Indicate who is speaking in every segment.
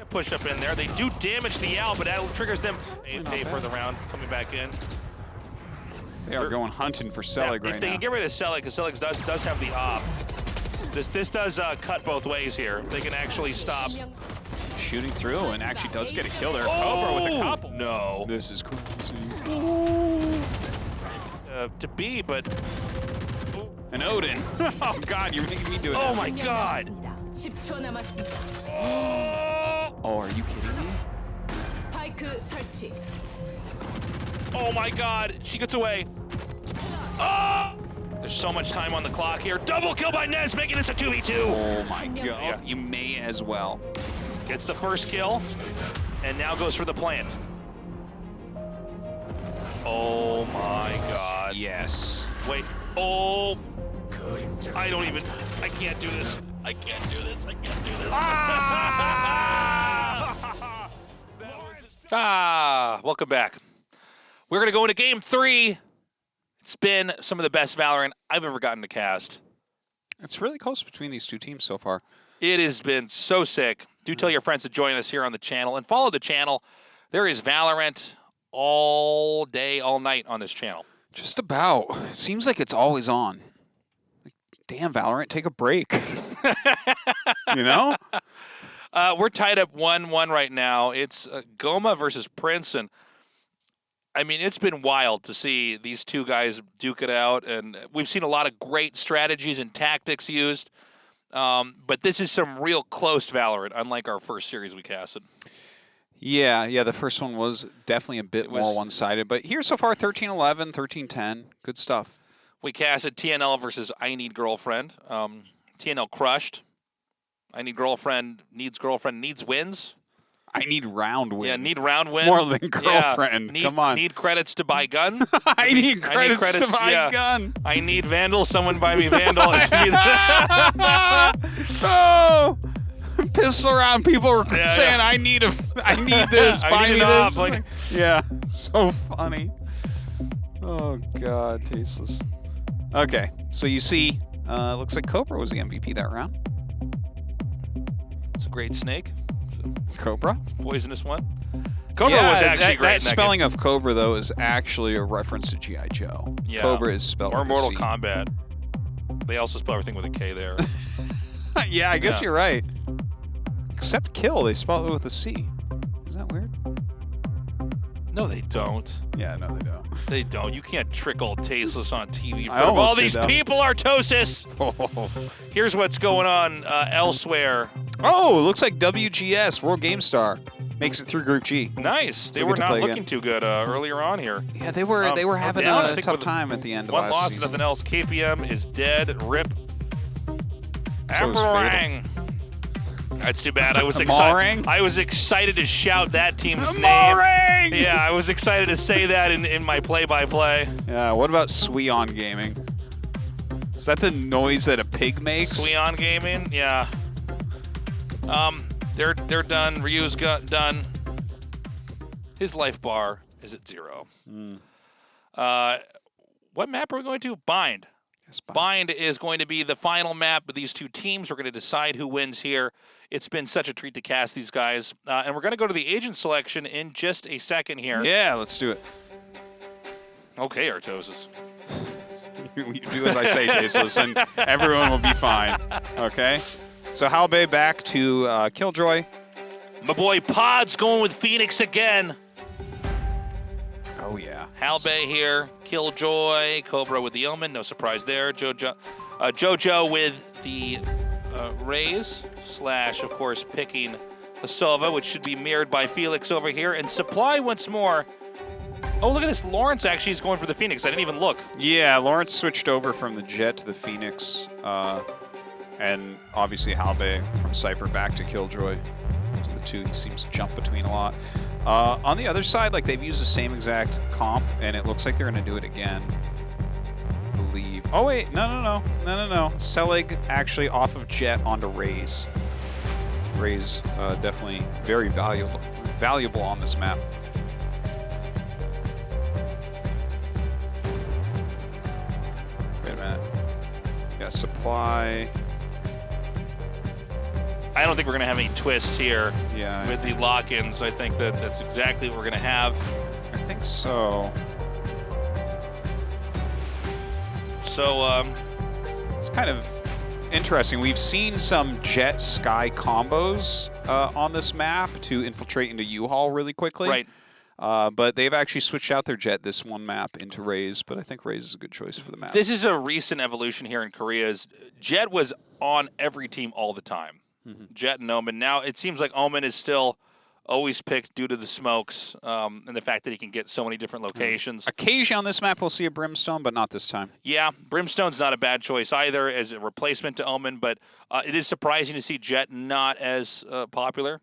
Speaker 1: Push up in there. They do damage the Al, but that triggers them pay for the round coming back in.
Speaker 2: They are going hunting for Selig right now.
Speaker 1: If they can get rid of Selig, because Selig does have the op. This does cut both ways here. They can actually stop.
Speaker 2: Shooting through and actually does get a kill there. Cobra with a couple.
Speaker 1: No.
Speaker 2: This is crazy.
Speaker 1: To be, but.
Speaker 2: An Odin. Oh God, you're making me do it.
Speaker 1: Oh my God.
Speaker 2: Oh, are you kidding me?
Speaker 1: Oh my God, she gets away. Oh! There's so much time on the clock here. Double kill by Nez, making this a 2v2.
Speaker 2: Oh my God, yeah. You may as well.
Speaker 1: Gets the first kill, and now goes for the plant. Oh my God.
Speaker 2: Yes.
Speaker 1: Wait, oh. I can't do this. I can't do this. Welcome back. We're going to go into game 3. It's been some of the best Valorant I've ever gotten to cast.
Speaker 2: It's really close between these two teams so far.
Speaker 1: It has been so sick. Do tell your friends to join us here on the channel and follow the channel. There is Valorant all day, all night on this channel.
Speaker 2: Just about. It seems like it's always on. Like, damn, Valorant, take a break. You know?
Speaker 1: We're tied up 1-1 right now. It's GOMA versus Prince, and I mean, it's been wild to see these two guys duke it out, and we've seen a lot of great strategies and tactics used, but this is some real close Valorant, unlike our first series we casted.
Speaker 2: Yeah, the first one was definitely a bit more one-sided, but here so far, 13-11, 13-10, good stuff.
Speaker 1: We casted TNL versus I Need Girlfriend. TNL crushed. I Need Girlfriend needs wins.
Speaker 2: I need round win.
Speaker 1: Yeah, need round win.
Speaker 2: More than girlfriend.
Speaker 1: Yeah,
Speaker 2: Come on.
Speaker 1: Need credits to buy gun.
Speaker 2: I need credits to buy gun.
Speaker 1: I need Vandal. Someone buy me Vandal.
Speaker 2: Oh, pistol around. People were saying, I need this. Buy me this. Like, yeah, so funny. Oh God, tasteless. Okay, so you see, looks like Cobra was the MVP that round.
Speaker 1: It's a great snake.
Speaker 2: Cobra?
Speaker 1: Poisonous one. Cobra was actually great.
Speaker 2: That spelling of Cobra, though, is actually a reference to G.I. Joe. Yeah. Cobra is spelled with a C.
Speaker 1: Or Mortal Kombat. They also spell everything with a K there.
Speaker 2: Yeah, I guess you're right. Except kill, they spell it with a C. Is that weird?
Speaker 1: No, they don't.
Speaker 2: Yeah, no, they don't.
Speaker 1: They don't. You can't trick old Tasteless on TV.
Speaker 2: I almost
Speaker 1: all
Speaker 2: did
Speaker 1: these
Speaker 2: that.
Speaker 1: people are Tosis. Here's what's going on elsewhere.
Speaker 2: Oh, looks like WGS, World Game Star, makes it through Group G.
Speaker 1: Nice. They
Speaker 2: So
Speaker 1: were
Speaker 2: good to
Speaker 1: not
Speaker 2: play
Speaker 1: looking
Speaker 2: again.
Speaker 1: too good earlier on here.
Speaker 2: Yeah, they were having
Speaker 1: down, I
Speaker 2: a
Speaker 1: think,
Speaker 2: tough
Speaker 1: with
Speaker 2: time at the end of
Speaker 1: One
Speaker 2: last
Speaker 1: loss,
Speaker 2: season.
Speaker 1: nothing else. KPM is dead. Rip.
Speaker 2: So is
Speaker 1: Amarang. That's too bad. I was
Speaker 2: Amarang?
Speaker 1: excited. I was excited to shout that team's
Speaker 2: Amarang!
Speaker 1: name. Yeah, I was excited to say that in my play-by-play.
Speaker 2: Yeah, what about Sweon Gaming? Is that the noise that a pig makes?
Speaker 1: Sweon Gaming, yeah. They're done. Ryu's done. His life bar is at 0. What map are we going to? Bind.
Speaker 2: Yes,
Speaker 1: Bind is going to be the final map of these two teams. We're going to decide who wins here. It's been such a treat to cast these guys. And we're going to go to the agent selection in just a second here.
Speaker 2: Yeah, let's do it.
Speaker 1: Okay, Artosis.
Speaker 2: You do as I say, Tasteless, and everyone will be fine. Okay? So Halbei back to Killjoy.
Speaker 1: My boy Pod's going with Phoenix again.
Speaker 2: Oh, yeah.
Speaker 1: Halbei here, Killjoy, Cobra with the Omen, no surprise there. Jojo with the Rays, / of course, picking the Sova, which should be mirrored by Felix over here. And Supply once more. Oh, look at this. Lawrence actually is going for the Phoenix. I didn't even look.
Speaker 2: Yeah, Lawrence switched over from the Jet to the Phoenix. And obviously Halbei from Cypher back to Killjoy. So the two he seems to jump between a lot. On the other side, like, they've used the same exact comp, and it looks like they're going to do it again. I believe. Oh, wait. No. Selig actually off of Jet onto Rays. Rays definitely very valuable on this map. Wait a minute. Got Supply.
Speaker 1: I don't think we're going to have any twists here
Speaker 2: Yeah,
Speaker 1: with the lock-ins. I think that's exactly what we're going to have.
Speaker 2: I think so.
Speaker 1: So,
Speaker 2: It's kind of interesting. We've seen some Jet Sky combos on this map to infiltrate into U-Haul really quickly.
Speaker 1: right.
Speaker 2: But they've actually switched out their Jet this one map into Raze, but I think Raze is a good choice for the map.
Speaker 1: This is a recent evolution here in Korea. Jet was on every team all the time. Jet and Omen. Now it seems like Omen is still always picked due to the smokes and the fact that he can get so many different locations.
Speaker 2: Occasionally on this map we'll see a Brimstone, but not this time.
Speaker 1: Yeah, Brimstone's not a bad choice either as a replacement to Omen, but it is surprising to see Jet not as popular.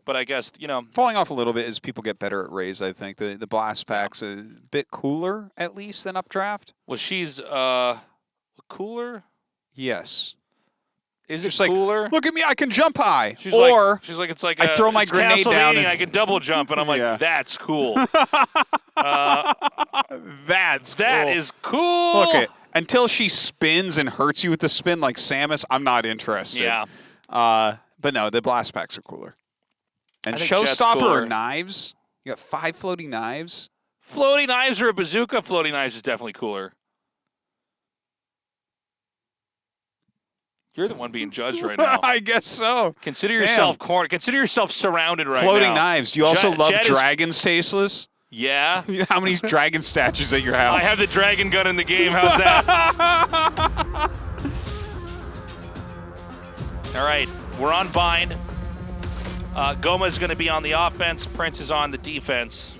Speaker 1: But I guess, you know.
Speaker 2: Falling off a little bit as people get better at Raze, I think. The Blast Pack's a bit cooler, at least, than Updraft.
Speaker 1: Well, she's cooler?
Speaker 2: Yes.
Speaker 1: Is
Speaker 2: Just
Speaker 1: it
Speaker 2: like,
Speaker 1: cooler?
Speaker 2: look at me, I can jump high.
Speaker 1: She's
Speaker 2: or
Speaker 1: like it's like
Speaker 2: I throw my
Speaker 1: it's
Speaker 2: grenade down
Speaker 1: Castlevania,
Speaker 2: and
Speaker 1: I can double jump, and I'm like,
Speaker 2: Yeah.
Speaker 1: that's cool.
Speaker 2: That
Speaker 1: is cool.
Speaker 2: Okay, until she spins and hurts you with the spin like Samus, I'm not interested.
Speaker 1: Yeah.
Speaker 2: But no, the Blast Packs are cooler. And
Speaker 1: I think Jet's
Speaker 2: Showstopper
Speaker 1: cooler.
Speaker 2: are knives. You got 5 floating knives.
Speaker 1: Floating knives or a bazooka? Floating knives is definitely cooler. You're the one being judged right now.
Speaker 2: I guess so.
Speaker 1: Consider yourself cornered. Consider yourself surrounded right
Speaker 2: Floating
Speaker 1: now.
Speaker 2: knives. Do you also love
Speaker 1: Jet is-
Speaker 2: dragons, Tasteless?
Speaker 1: Yeah.
Speaker 2: How many dragon statues at your house?
Speaker 1: I have the dragon gun in the game. How's that? All right. We're on bind. Goma's going to be on the offense. Prince is on the defense.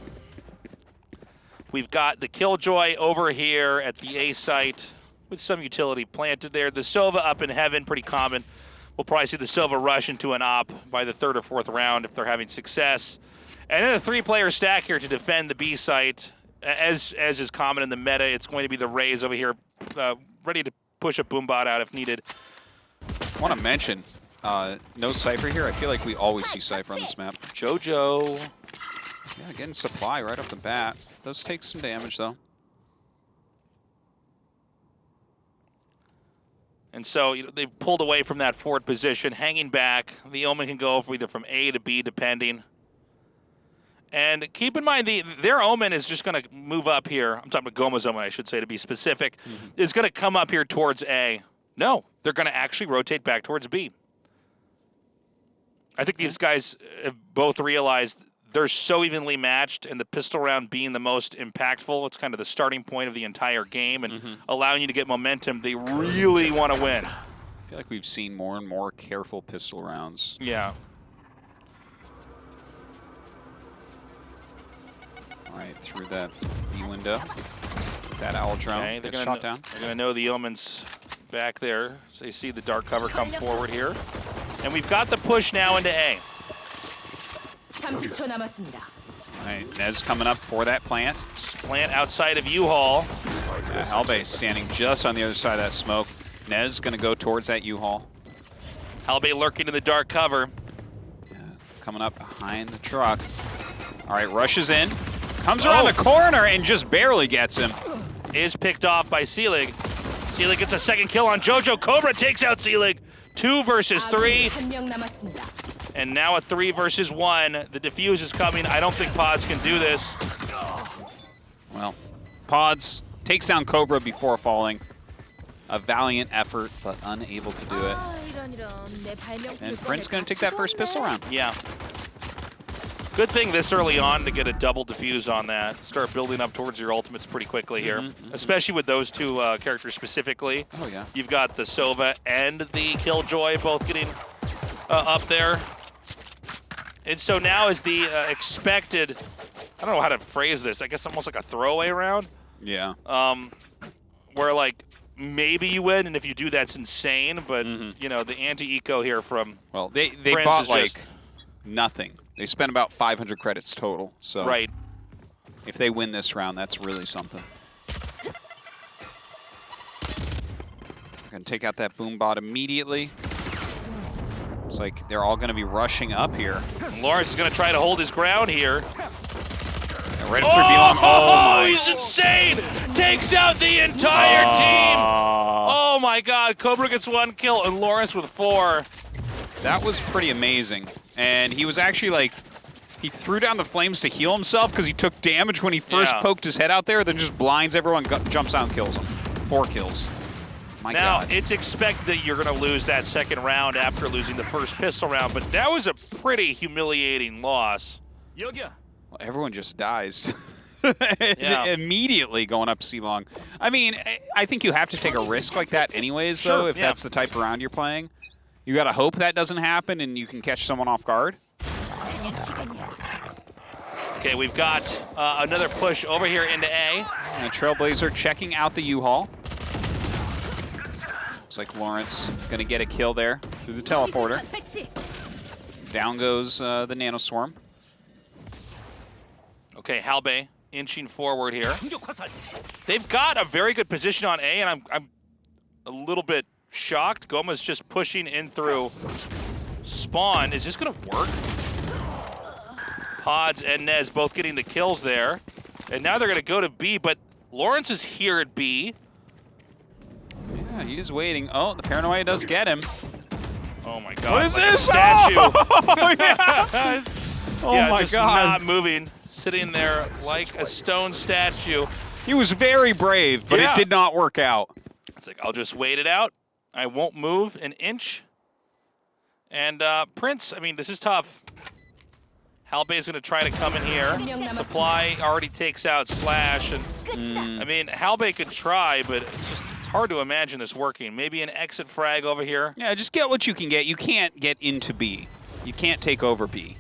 Speaker 1: We've got the Killjoy over here at the A site with some utility planted there. The Sova up in heaven, pretty common. We'll probably see the Sova rush into an op by the 3rd or 4th round if they're having success. And then a 3-player stack here to defend the B site. As is common in the meta, it's going to be the Rays over here ready to push a Boombot out if needed.
Speaker 2: I want to mention, no Cypher here. I feel like we always see Cypher on this map.
Speaker 1: Jojo.
Speaker 2: Yeah, getting Supply right off the bat. Does take some damage, though.
Speaker 1: And so they've pulled away from that forward position, hanging back. The Omen can go either from A to B, depending. And keep in mind, their Omen is just going to move up here. I'm talking about Goma's Omen, I should say, to be specific. Is going to come up here towards A. No, they're going to actually rotate back towards B. I think these guys have both realized they're so evenly matched, and the pistol round being the most impactful, it's kind of the starting point of the entire game and allowing you to get momentum. They really want to win.
Speaker 2: I feel like we've seen more and more careful pistol rounds.
Speaker 1: Yeah.
Speaker 2: All right, through that B window. That owl drone gets shot down.
Speaker 1: They're going to know the Omen's back there. So they see the dark cover come forward here. And we've got the push now into A.
Speaker 2: All right, Nez coming up for that plant.
Speaker 1: Plant outside of U-Haul.
Speaker 2: Halbe standing just on the other side of that smoke. Nez going to go towards that U-Haul.
Speaker 1: Halbe lurking in the dark cover.
Speaker 2: Yeah, coming up behind the truck. All right, rushes in. Comes around the corner and just barely gets him.
Speaker 1: Is picked off by Seelig. Seelig gets a second kill on Jojo. Cobra takes out Seelig. 2 versus 3. And now a 3 versus 1. The defuse is coming. I don't think Pods can do this.
Speaker 2: Well, Pods takes down Cobra before falling. A valiant effort, but unable to do it. And Prince going to take that first pistol round.
Speaker 1: Yeah. Good thing this early on to get a double defuse on that. Start building up towards your ultimates pretty quickly here, especially with those two characters specifically.
Speaker 2: Oh, yeah.
Speaker 1: You've got the Sova and the Killjoy both getting up there. And so now is the expected, I don't know how to phrase this, I guess almost like a throwaway round.
Speaker 2: Yeah.
Speaker 1: Where like maybe you win, and if you do, that's insane. But you know, the anti-eco here from
Speaker 2: they
Speaker 1: Prince
Speaker 2: bought like nothing. They spent about 500 credits total. So
Speaker 1: right.
Speaker 2: If they win this round, that's really something. We're gonna take out that boom bot immediately. Looks like they're all gonna be rushing up here.
Speaker 1: And Lawrence is gonna try to hold his ground here.
Speaker 2: Right up through B-Long. Oh,
Speaker 1: he's insane! Takes out the entire team! Oh my god, Cobra gets 1 kill and Lawrence with 4.
Speaker 2: That was pretty amazing. And he was actually like, he threw down the flames to heal himself because he took damage when he first poked his head out there, then just blinds everyone, jumps out and kills them. 4 kills. My God.
Speaker 1: It's expected that you're going to lose that second round after losing the first pistol round, but that was a pretty humiliating loss.
Speaker 2: Well, everyone just dies. Immediately going up C-Long. I mean, I think you have to take a risk like that anyways, though, if that's the type of round you're playing. You got to hope that doesn't happen and you can catch someone off guard.
Speaker 1: Okay, we've got another push over here into A.
Speaker 2: And Trailblazer checking out the U-Haul. Looks like Lawrence going to get a kill there through the teleporter. Down goes the Nanoswarm.
Speaker 1: Okay, Halbe inching forward here. They've got a very good position on A, and I'm a little bit shocked. GOMA's just pushing in through spawn. Is this going to work? Pods and Nez both getting the kills there. And now they're going to go to B, but Lawrence is here at B.
Speaker 2: Yeah, he is waiting. Oh, the paranoia does get him.
Speaker 1: Oh my god.
Speaker 2: What is
Speaker 1: like
Speaker 2: this?
Speaker 1: Statue.
Speaker 2: Oh, yeah. Oh my
Speaker 1: just
Speaker 2: god.
Speaker 1: Not moving. Sitting there like a stone statue.
Speaker 2: He was very brave, but it did not work out.
Speaker 1: It's like, I'll just wait it out. I won't move an inch. And Prince, I mean, this is tough. Halbe is going to try to come in here. Supply already takes out Slash. And I mean, Halbe could try, but it's hard to imagine this working. Maybe an exit frag over here.
Speaker 2: Yeah, just get what you can get. You can't get into B. You can't take over B.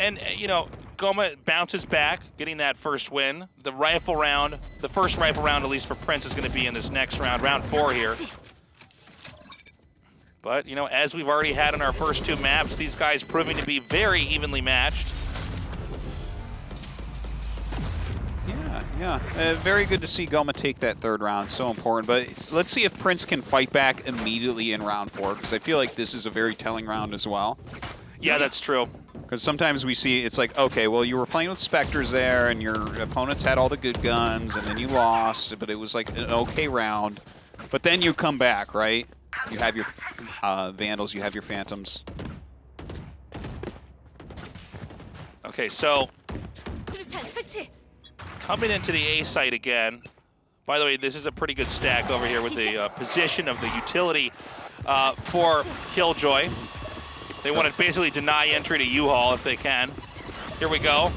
Speaker 1: And, you know, GOMA bounces back, getting that first win. The rifle round, the first rifle round, at least for Prince, is going to be in this next round, round 4 here. But, you know, as we've already had in our first 2 maps, these guys proving to be very evenly matched.
Speaker 2: Yeah. Very good to see GOMA take that 3rd round. So important. But let's see if Prince can fight back immediately in round 4, because I feel like this is a very telling round as well.
Speaker 1: Yeah, that's true.
Speaker 2: Because sometimes we see it's like, okay, well, you were playing with Spectres there, and your opponents had all the good guns, and then you lost, but it was like an okay round. But then you come back, right? You have your Vandals, you have your Phantoms.
Speaker 1: Okay, so coming into the A site again. By the way, this is a pretty good stack over here with the position of the utility for Killjoy. They want to basically deny entry to U-Haul if they can. Here we go.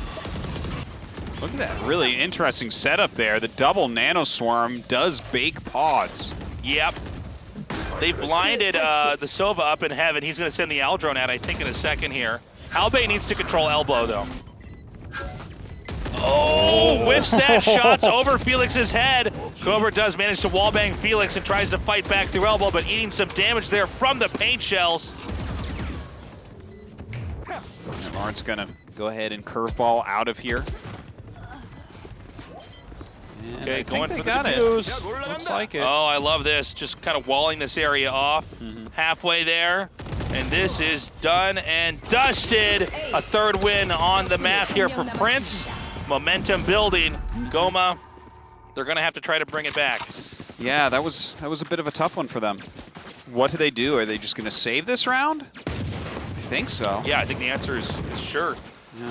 Speaker 2: Look at that really interesting setup there. The double Nano Swarm does bake pods.
Speaker 1: Yep. They blinded the Sova up in heaven. He's going to send the Aldrone out, I think, in a second here. Halbay needs to control elbow, though. Oh, whiffs that. Shots over Felix's head. Cobra does manage to wallbang Felix and tries to fight back through elbow, but eating some damage there from the paint shells.
Speaker 2: And Lawrence gonna go ahead and curveball out of here. And
Speaker 1: Okay,
Speaker 2: I
Speaker 1: going
Speaker 2: think
Speaker 1: for
Speaker 2: they got
Speaker 1: the
Speaker 2: it.
Speaker 1: fuse.
Speaker 2: Looks like it.
Speaker 1: Oh, I love this. Just kind of walling this area off. Halfway there. And this is done and dusted. A third win on the map here for Prince. Momentum building. GOMA, they're going to have to try to bring it back.
Speaker 2: Yeah, that was a bit of a tough one for them. What do they do? Are they just going to save this round? I think so.
Speaker 1: Yeah, I think the answer is sure.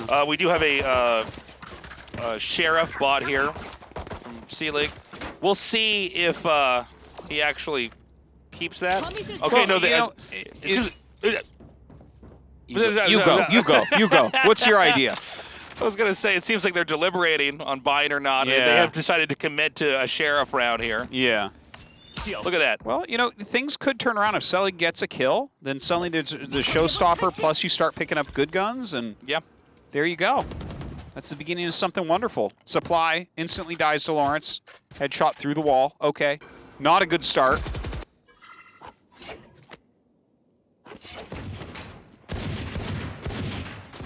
Speaker 2: Yeah.
Speaker 1: We do have a Sheriff bot here from C-League. We'll see if he actually keeps that. Okay,
Speaker 2: Well,
Speaker 1: you
Speaker 2: You go. What's your idea?
Speaker 1: I was going to say, it seems like they're deliberating on buying or not.
Speaker 2: Yeah.
Speaker 1: They have decided to commit to a Sheriff round here.
Speaker 2: Yeah.
Speaker 1: Look at that.
Speaker 2: Well, you know, things could turn around. If Selig gets a kill, then suddenly there's the showstopper, plus you start picking up good guns, and
Speaker 1: Yep.
Speaker 2: there you go. That's the beginning of something wonderful. Supply instantly dies to Lawrence. Headshot through the wall. Okay. Not a good start.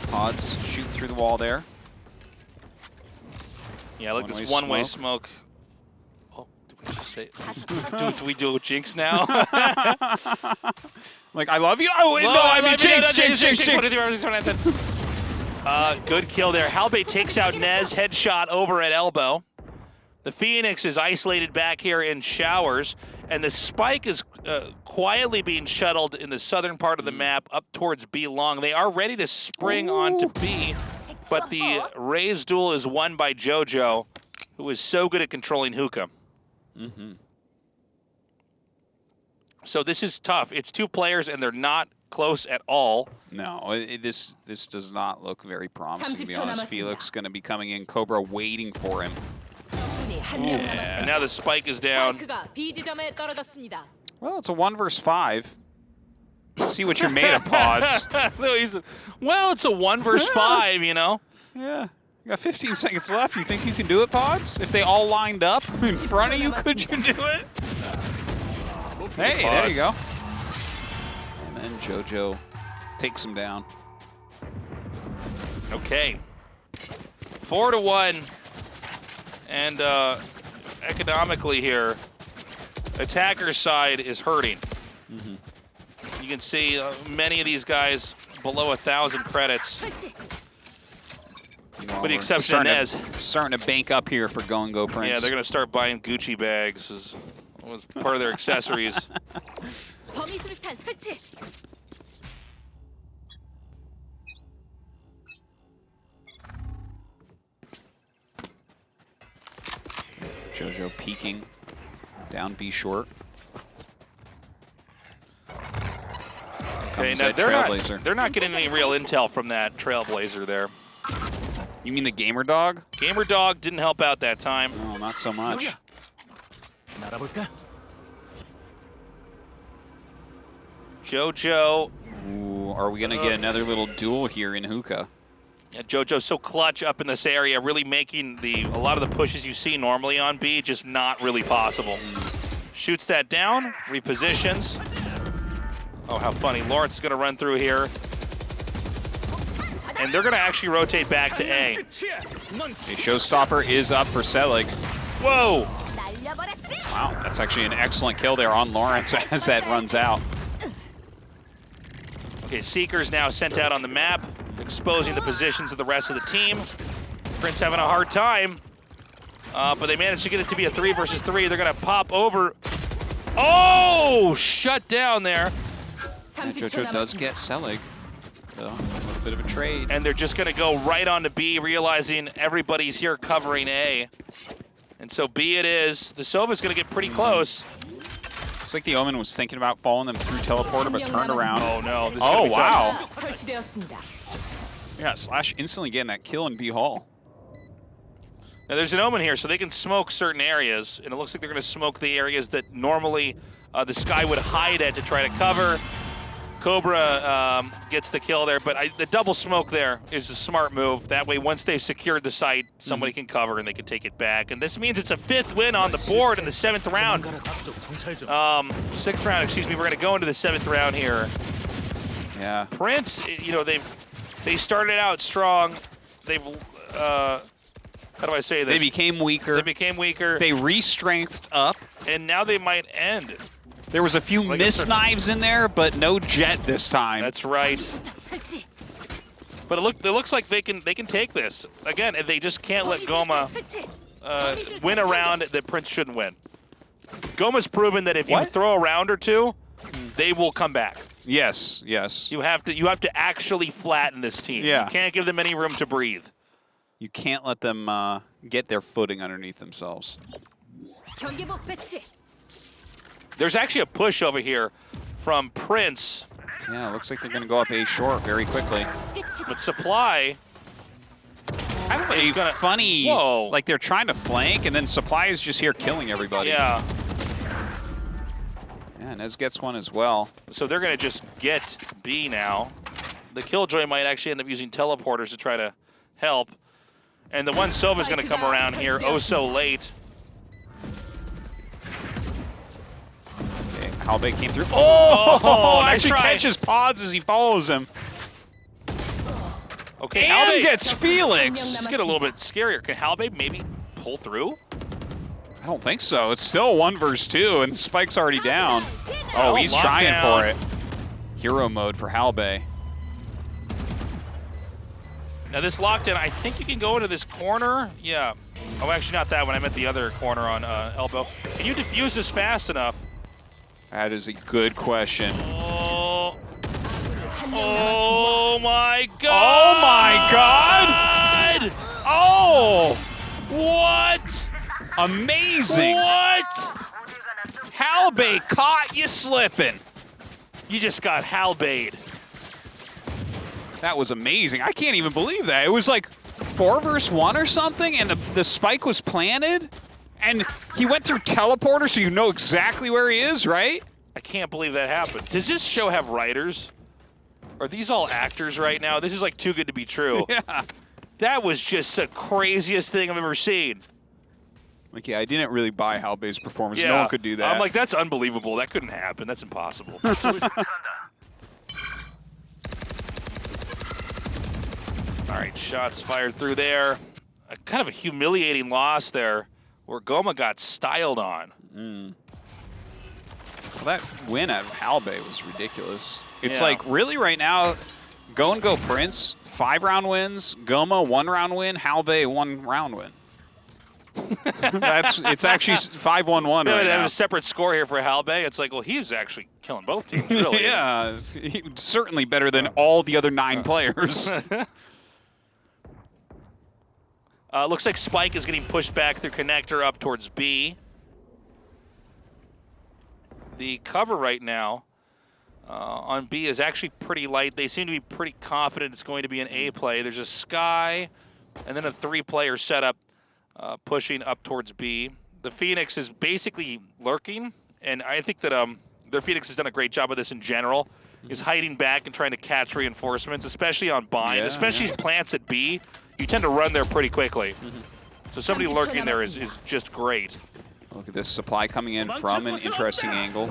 Speaker 2: Pods shoot through the wall there.
Speaker 1: Yeah, like
Speaker 2: One-way
Speaker 1: this one-way smoke. Oh, did we just say? do we do Jinx now?
Speaker 2: Like, I love you. Oh, no, I mean, Jinx.
Speaker 1: Good kill there. Halbay takes out Nez, headshot over at elbow. The Phoenix is isolated back here in showers, and the Spike is quietly being shuttled in the southern part of the map up towards B long. They are ready to spring onto B, but the Raze duel is won by JoJo, who is so good at controlling hookah. So this is tough. It's two players, and they're not close at all.
Speaker 2: No, this does not look very promising, to be honest. Felix going to be coming in, Cobra waiting for him.
Speaker 1: Yeah, and now the Spike is down.
Speaker 2: Well, it's a 1 versus 5. Let's see what you're made of, Pods.
Speaker 1: Well, it's a 1 versus 5, you know?
Speaker 2: Yeah. You got 15 seconds left. You think you can do it, Pods? If they all lined up in front of you, could you do it? Hey, there you go. And then JoJo takes him down.
Speaker 1: Okay. 4-1. And economically here, attacker's side is hurting. You can see many of these guys below 1,000 credits, with the exception of Nez.
Speaker 2: Starting to bank up here for GonGo Prince.
Speaker 1: Yeah, they're going to start buying Gucci bags as part of their accessories.
Speaker 2: JoJo peeking down B short.
Speaker 1: Okay, now they're not getting any real intel from that Trailblazer there.
Speaker 2: You mean the Gamer Dog?
Speaker 1: Gamer Dog didn't help out that time.
Speaker 2: No, not so much.
Speaker 1: JoJo.
Speaker 2: Ooh, are we going to get another little duel here in hookah?
Speaker 1: Yeah, JoJo's so clutch up in this area, really making a lot of the pushes you see normally on B just not really possible. Shoots that down, repositions. Oh, how funny. Lawrence is going to run through here. And they're going to actually rotate back to A.
Speaker 2: A showstopper is up for Selig.
Speaker 1: Whoa!
Speaker 2: Wow, that's actually an excellent kill there on Lawrence as that runs out.
Speaker 1: Okay, Seeker's now sent out on the map, exposing the positions of the rest of the team. Prince having a hard time, but they managed to get it to be a 3 versus 3. They're going to pop over. Oh, shut down there.
Speaker 2: And JoJo does get Selig. So, a little bit of a trade.
Speaker 1: And they're just going to go right on to B, realizing everybody's here covering A. And so B it is. The Sova's going to get pretty close.
Speaker 2: Looks like the Omen was thinking about following them through teleporter, but turned around.
Speaker 1: Oh no! This is
Speaker 2: Oh
Speaker 1: gonna be tough.
Speaker 2: wow! Yeah, Slash instantly getting that kill in B Hall.
Speaker 1: Now there's an Omen here, so they can smoke certain areas, and it looks like they're going to smoke the areas that normally the Sky would hide at to try to cover. Cobra gets the kill there, but the double smoke there is a smart move. That way, once they've secured the site, somebody can cover and they can take it back. And this means it's a 5th win on the board in the 7th round. 6th round, excuse me. We're going to go into the 7th round here.
Speaker 2: Yeah.
Speaker 1: Prince, you know, they started out strong. They've how do I say this?
Speaker 2: They became weaker.
Speaker 1: They became weaker.
Speaker 2: They re-strengthed up.
Speaker 1: And now they might end.
Speaker 2: There was a few missed knives in there, but no Jet this time.
Speaker 1: That's right. But it looks like they can take this. Again, they just can't let GOMA win a round that Prince shouldn't win. GOMA's proven that if you throw a round or two, they will come back.
Speaker 2: Yes, yes.
Speaker 1: You have to actually flatten this team.
Speaker 2: Yeah.
Speaker 1: You can't give them any room to breathe.
Speaker 2: You can't let them get their footing underneath themselves.
Speaker 1: There's actually a push over here from Prince.
Speaker 2: Yeah, it looks like they're going to go up A short very quickly.
Speaker 1: But Supply is gonna,
Speaker 2: funny,
Speaker 1: whoa.
Speaker 2: like they're trying to flank, and then Supply is just here killing everybody.
Speaker 1: Yeah.
Speaker 2: Yeah, Nez gets one as well.
Speaker 1: So they're going to just get B now. The Killjoy might actually end up using teleporters to try to help. And the one Sova's going to come around here oh so late.
Speaker 2: Okay, Halbei came through. Oh,
Speaker 1: nice
Speaker 2: actually
Speaker 1: try.
Speaker 2: catches pods as he follows him.
Speaker 1: Okay,
Speaker 2: And
Speaker 1: Halbei
Speaker 2: gets Felix.
Speaker 1: Let's get a little bit scarier. Can Halbei maybe pull through?
Speaker 2: I don't think so. It's still 1 versus 2, and Spike's already down. Oh, he's trying for it. Hero mode for Halbei.
Speaker 1: Now this lockdown, I think you can go into this corner. Yeah. Oh, actually not that one. I meant the other corner on elbow. Can you defuse this fast enough?
Speaker 2: That is a good question.
Speaker 1: Oh. Oh my God.
Speaker 2: Oh my God. Oh.
Speaker 1: What?
Speaker 2: Amazing.
Speaker 1: What?
Speaker 2: Halbei caught you slipping.
Speaker 1: You just got Halbei'd.
Speaker 2: That was amazing. I can't even believe that. It was like 4 versus 1 or something, and the spike was planted, and he went through teleporter, so you know exactly where he is, right?
Speaker 1: I can't believe that happened. Does this show have writers? Are these all actors right now? This is like too good to be true.
Speaker 2: Yeah.
Speaker 1: That was just the craziest thing I've ever seen.
Speaker 2: Like, yeah, I didn't really buy Halbei's performance.
Speaker 1: Yeah.
Speaker 2: No one could do that.
Speaker 1: I'm like, that's unbelievable. That couldn't happen. That's impossible. All right, shots fired through there. Kind of a humiliating loss there where GOMA got styled on.
Speaker 2: Well, that win out of Halbei was ridiculous. It's
Speaker 1: Yeah.
Speaker 2: like, really right now, GonGo Prince, 5-round wins, GOMA 1-round win, Halbei 1-round win. It's actually 5-1-1 right
Speaker 1: Have
Speaker 2: now.
Speaker 1: a separate score here for Halbei. It's like, well, he was actually killing both teams, really.
Speaker 2: Yeah, certainly better than all the other 9 players.
Speaker 1: Looks like Spike is getting pushed back through connector up towards B. The cover right now on B is actually pretty light. They seem to be pretty confident it's going to be an A play. There's a Sky and then a 3-player setup pushing up towards B. The Phoenix is basically lurking, and I think that their Phoenix has done a great job of this in general, is hiding back and trying to catch reinforcements, especially on bind, especially plants at B. You tend to run there pretty quickly. So somebody lurking there is just great.
Speaker 2: Look at this Supply coming in from an interesting angle.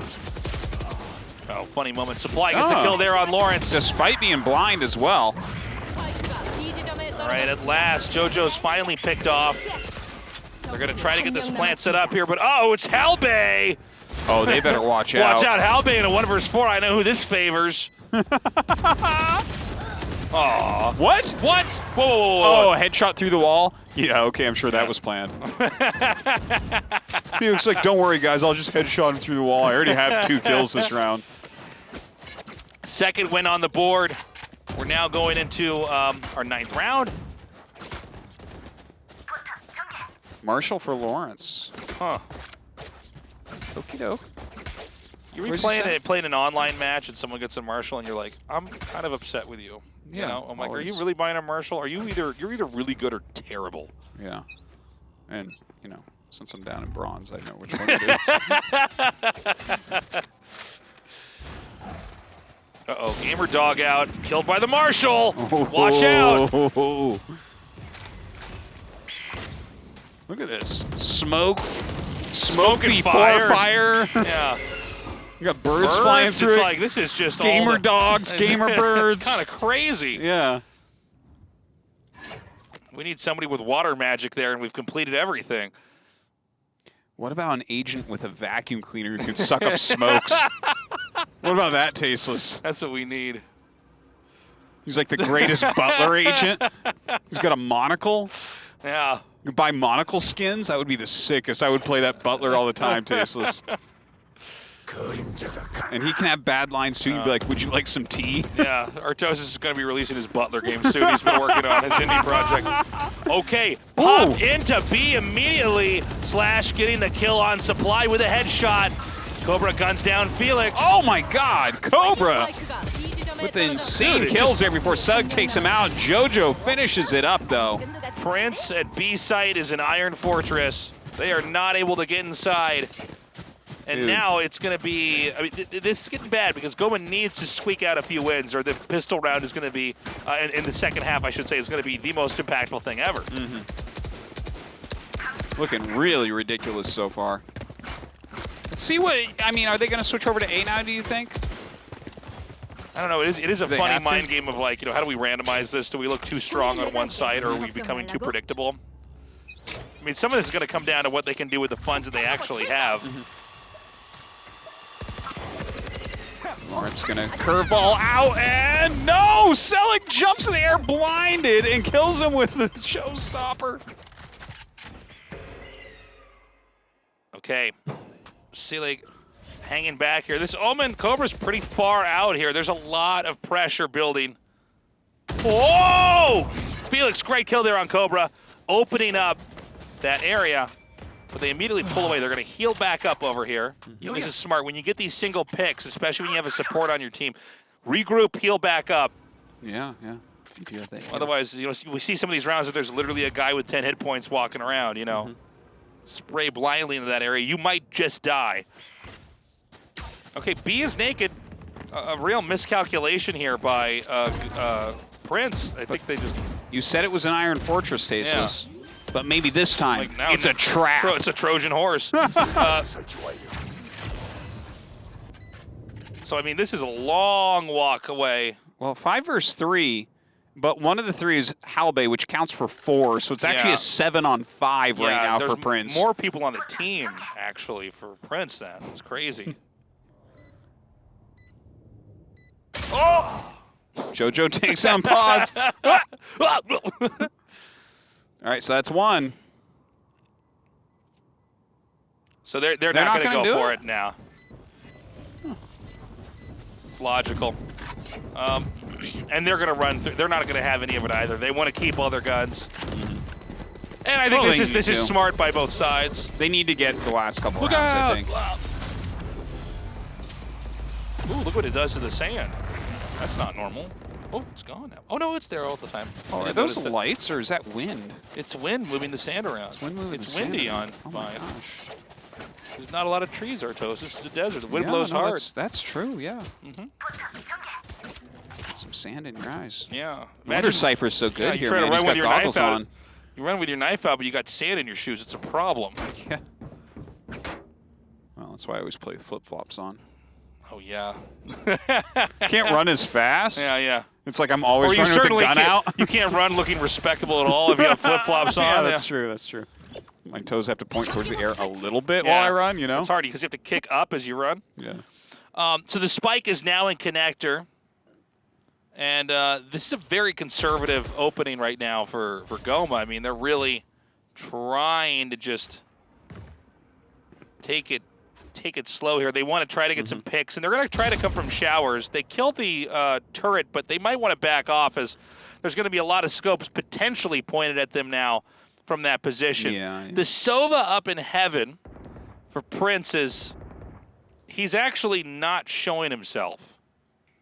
Speaker 1: Oh, funny moment. Supply gets a kill there on Lawrence.
Speaker 2: Despite being blind as well.
Speaker 1: All right, at last, JoJo's finally picked off. They're going to try to get this plant set up here, but oh, it's Halbei!
Speaker 2: Oh, they better watch out.
Speaker 1: Watch out, Halbei in a 1 versus 4. I know who this favors. Aw.
Speaker 2: What?
Speaker 1: What? Whoa, whoa, whoa, whoa.
Speaker 2: Oh, a headshot through the wall? Yeah, okay, I'm sure that was planned. He looks like, don't worry, guys, I'll just headshot him through the wall. I already have 2 kills this round.
Speaker 1: Second win on the board. We're now going into our 9th round.
Speaker 2: Marshall for Lawrence.
Speaker 1: Huh.
Speaker 2: Okie doke.
Speaker 1: You were playing an online match and someone gets a Marshall and you're like, I'm kind of upset with you.
Speaker 2: Yeah,
Speaker 1: you know? I'm like, are you really buying a Marshall? You're either really good or terrible.
Speaker 2: Yeah. And, you know, since I'm down in bronze, I know which one it is.
Speaker 1: Uh-oh, gamer dog out, killed by the Marshall. Watch out.
Speaker 2: Look at this. Smoke
Speaker 1: Smoking
Speaker 2: before fire.
Speaker 1: Yeah.
Speaker 2: You got birds flying through.
Speaker 1: It's
Speaker 2: it.
Speaker 1: like, this is just
Speaker 2: gamer
Speaker 1: all
Speaker 2: dogs, gamer birds.
Speaker 1: It's kind of crazy.
Speaker 2: Yeah.
Speaker 1: We need somebody with water magic there, and we've completed everything.
Speaker 2: What about an agent with a vacuum cleaner who can suck up smokes? What about that, Tasteless?
Speaker 1: That's what we need.
Speaker 2: He's like the greatest butler agent. He's got a monocle.
Speaker 1: Yeah.
Speaker 2: You can buy monocle skins? That would be the sickest. I would play that butler all the time, Tasteless. And he can have bad lines too. You'd be like, would you like some tea?
Speaker 1: Yeah, Artosis is going to be releasing his Butler game soon. He's been working on his indie project. Okay, pop into B immediately. Slash getting the kill on Supply with a headshot. Cobra guns down Felix.
Speaker 2: Oh my god, Cobra! With the insane kills there before Sug takes him out. JoJo finishes it up though.
Speaker 1: Prince at B site is an Iron Fortress. They are not able to get inside. And now it's going to be, I mean, this is getting bad because GOMA needs to squeak out a few wins, or the pistol round is going to be, in the second half, I should say, is going to be the most impactful thing ever.
Speaker 2: Looking really ridiculous so far. Let's see what, I mean, are they going to switch over to A now, do you think?
Speaker 1: I don't know. It is a funny mind game of like, you know, how do we randomize this? Do we look too strong on one side, or are we becoming too predictable? I mean, some of this is going to come down to what they can do with the funds that they actually have.
Speaker 2: Lawrence gonna curveball out, and no! Selig jumps in the air blinded and kills him with the showstopper.
Speaker 1: Okay, Selig hanging back here. This Omen Cobra's pretty far out here. There's a lot of pressure building. Whoa! Felix, great kill there on Cobra, opening up that area. But they immediately pull away. They're going to heal back up over here. This is smart. When you get these single picks, especially when you have a support on your team, regroup, heal back up.
Speaker 2: Yeah, yeah. If you do have that,
Speaker 1: Otherwise, you know, we see some of these rounds that there's literally a guy with 10 hit points walking around, you know. Spray blindly into that area. You might just die. Okay, B is naked. A real miscalculation here by Prince. I think they just...
Speaker 2: You said it was an Iron Fortress, Tasteless. Yeah. But maybe this time,
Speaker 1: like
Speaker 2: it's a trap.
Speaker 1: It's a Trojan horse. So, I mean, this is a long walk away.
Speaker 2: Well, 5 versus 3, but one of the 3 is Halbay, which counts for 4, so it's actually a 7 on 5 right now for Prince.
Speaker 1: More people on the team, actually, for Prince then. It's crazy.
Speaker 2: JoJo takes on pods. All right, so that's 1.
Speaker 1: So they're not going to go for it now. It's logical. And they're going to run through. They're not going to have any of it either. They want to keep all their guns. And I think this is smart by both sides.
Speaker 2: They need to get the last couple rounds, I think.
Speaker 1: Ooh, look what it does to the sand. That's not normal. Oh, it's gone now. Oh, no, it's there all the time.
Speaker 2: Oh, are those lights, or is that wind?
Speaker 1: It's wind moving the sand around.
Speaker 2: It's wind moving
Speaker 1: It's windy on
Speaker 2: my gosh.
Speaker 1: There's not a lot of trees, Artos. This is a desert. The wind blows hard.
Speaker 2: That's true, yeah. Some sand in your eyes.
Speaker 1: Yeah.
Speaker 2: Wonder Cypher's so good here, man. He's got goggles on.
Speaker 1: You run with your knife out, but you got sand in your shoes. It's a problem.
Speaker 2: Yeah. Well, that's why I always play with flip-flops on.
Speaker 1: Oh, yeah.
Speaker 2: Can't run as fast.
Speaker 1: Yeah, yeah.
Speaker 2: It's like I'm always running with the gun out.
Speaker 1: You can't run looking respectable at all if you have flip-flops on.
Speaker 2: Yeah, that's true. That's true. My toes have to point towards the air a little bit while I run, you know?
Speaker 1: It's hard because you have to kick up as you run.
Speaker 2: Yeah.
Speaker 1: So the spike is now in connector. And this is a very conservative opening right now for GOMA. I mean, they're really trying to just take it slow here. They want to try to get some picks, and they're going to try to come from showers. They killed the turret, but they might want to back off as there's going to be a lot of scopes potentially pointed at them now from that position.
Speaker 2: Yeah.
Speaker 1: The Sova up in heaven for Prince is he's actually not showing himself.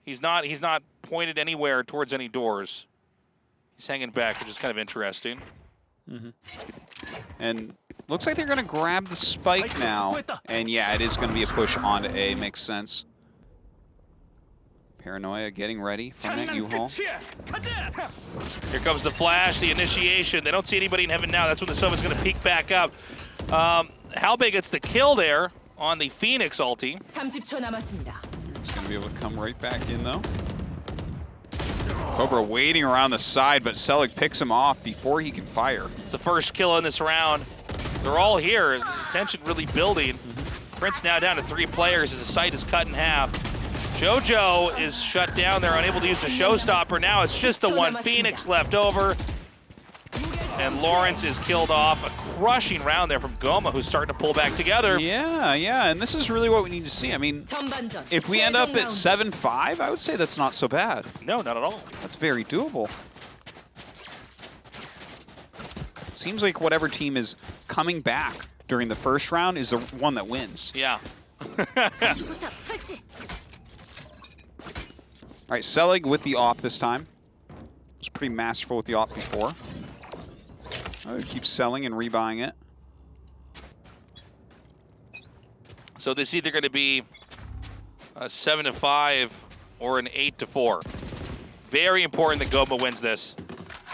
Speaker 1: He's not pointed anywhere towards any doors. He's hanging back, which is kind of interesting.
Speaker 2: And looks like they're going to grab the spike now. And yeah, it is going to be a push onto A. Makes sense. Paranoia getting ready from that U-Haul.
Speaker 1: Here comes the flash, the initiation. They don't see anybody in heaven now. That's when the Sova's going to peek back up. Halbay gets the kill there on the Phoenix ulti.
Speaker 2: It's going to be able to come right back in, though. Cobra waiting around the side, but Selig picks him off before he can fire.
Speaker 1: It's the first kill in this round. They're all here. The tension really building. Prince now down to 3 players as the site is cut in half. JoJo is shut down. They're unable to use the showstopper. Now it's just the one Phoenix left over. And Lawrence is killed off. A crushing round there from GOMA, who's starting to pull back together.
Speaker 2: Yeah, and this is really what we need to see. I mean, if we end up at 7-5, I would say that's not so bad.
Speaker 1: No, not at all.
Speaker 2: That's very doable. Seems like whatever team is coming back during the first round is the one that wins.
Speaker 1: Yeah.
Speaker 2: All right, Selig with the op this time. Was pretty masterful with the op before. Oh, keeps selling and rebuying it.
Speaker 1: So this is either going to be a 7-5 or an 8-4. Very important that GOMA wins this.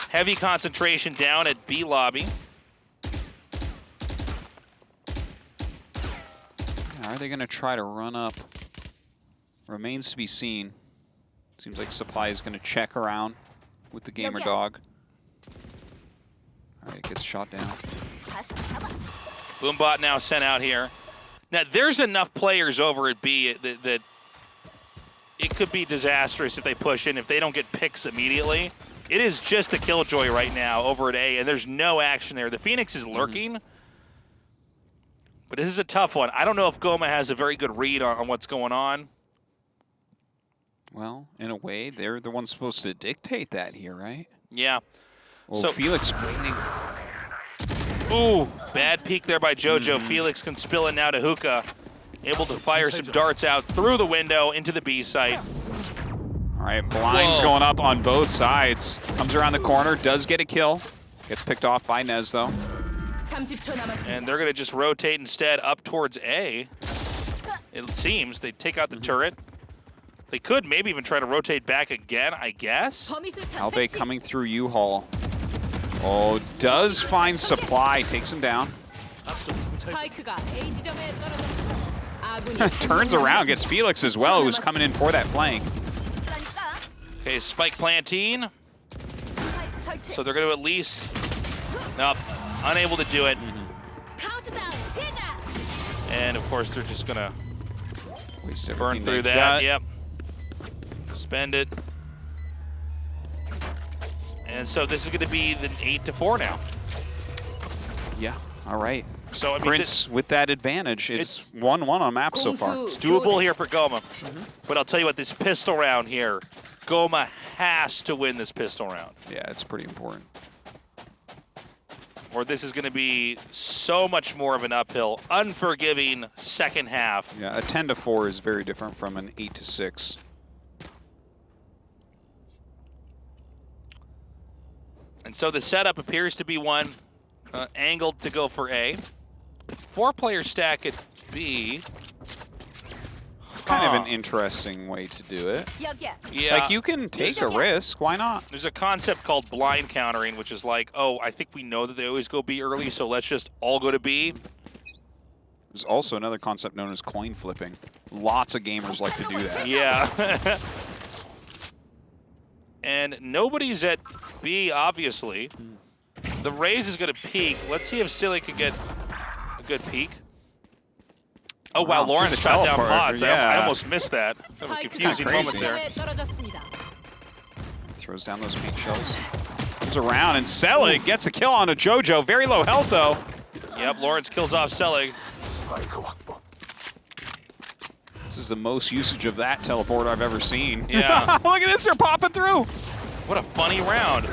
Speaker 1: Heavy concentration down at B lobby.
Speaker 2: Are they going to try to run up? Remains to be seen. Seems like Supply is going to check around with the Gamer Dog. All right, it gets shot down.
Speaker 1: Boombot now sent out here. Now, there's enough players over at B that it could be disastrous if they push in, if they don't get picks immediately. It is just the Killjoy right now over at A, and there's no action there. The Phoenix is lurking, but this is a tough one. I don't know if GOMA has a very good read on what's going on.
Speaker 2: Well, in a way, they're the ones supposed to dictate that here, right?
Speaker 1: Yeah.
Speaker 2: Well,
Speaker 1: so
Speaker 2: Felix waiting.
Speaker 1: Ooh, bad peek there by JoJo. Felix can spill it now to Hookah. Able to fire some darts out through the window into the B site.
Speaker 2: All right, blinds going up on both sides. Comes around the corner, does get a kill. Gets picked off by Nez, though.
Speaker 1: And they're going to just rotate instead up towards A. It seems. They take out the turret. They could maybe even try to rotate back again, I guess.
Speaker 2: Halbay coming through U-Haul. Oh, does find Supply, takes him down. Turns around, gets Felix as well, who's coming in for that flank.
Speaker 1: Okay, spike planting. So they're going to at least... Nope, unable to do it. And of course, they're just going to burn through that. Yep. Spend it. And so this is going to be the 8-4 now.
Speaker 2: Yeah, all right.
Speaker 1: So I mean,
Speaker 2: Prince with that advantage. It's 1-1 on map so far.
Speaker 1: It's doable here for GOMA. But I'll tell you what, this pistol round here, GOMA has to win this pistol round.
Speaker 2: Yeah, it's pretty important.
Speaker 1: Or this is going to be so much more of an uphill, unforgiving second half.
Speaker 2: Yeah, a 10-4 is very different from an 8-6.
Speaker 1: And so the setup appears to be one angled to go for A. 4-player stack at B.
Speaker 2: It's kind of an interesting way to do it.
Speaker 1: Yeah.
Speaker 2: Like, you can take a risk. Why not?
Speaker 1: There's a concept called blind countering, which is like, oh, I think we know that they always go B early, so let's just all go to B.
Speaker 2: There's also another concept known as coin flipping. Lots of gamers like to do that.
Speaker 1: Yeah. And nobody's at B, obviously. The Raze is going to peek. Let's see if Silly could get a good peek. Oh, wow, Lawrence shot down pods.
Speaker 2: Yeah.
Speaker 1: I almost missed that. That was a confusing moment there.
Speaker 2: Throws down those paint shells. Comes around, and Selig gets a kill on a JoJo. Very low health, though.
Speaker 1: Yep, Lawrence kills off Selig.
Speaker 2: This is the most usage of that teleport I've ever seen.
Speaker 1: Yeah.
Speaker 2: Look at this, they're popping through.
Speaker 1: What a funny round.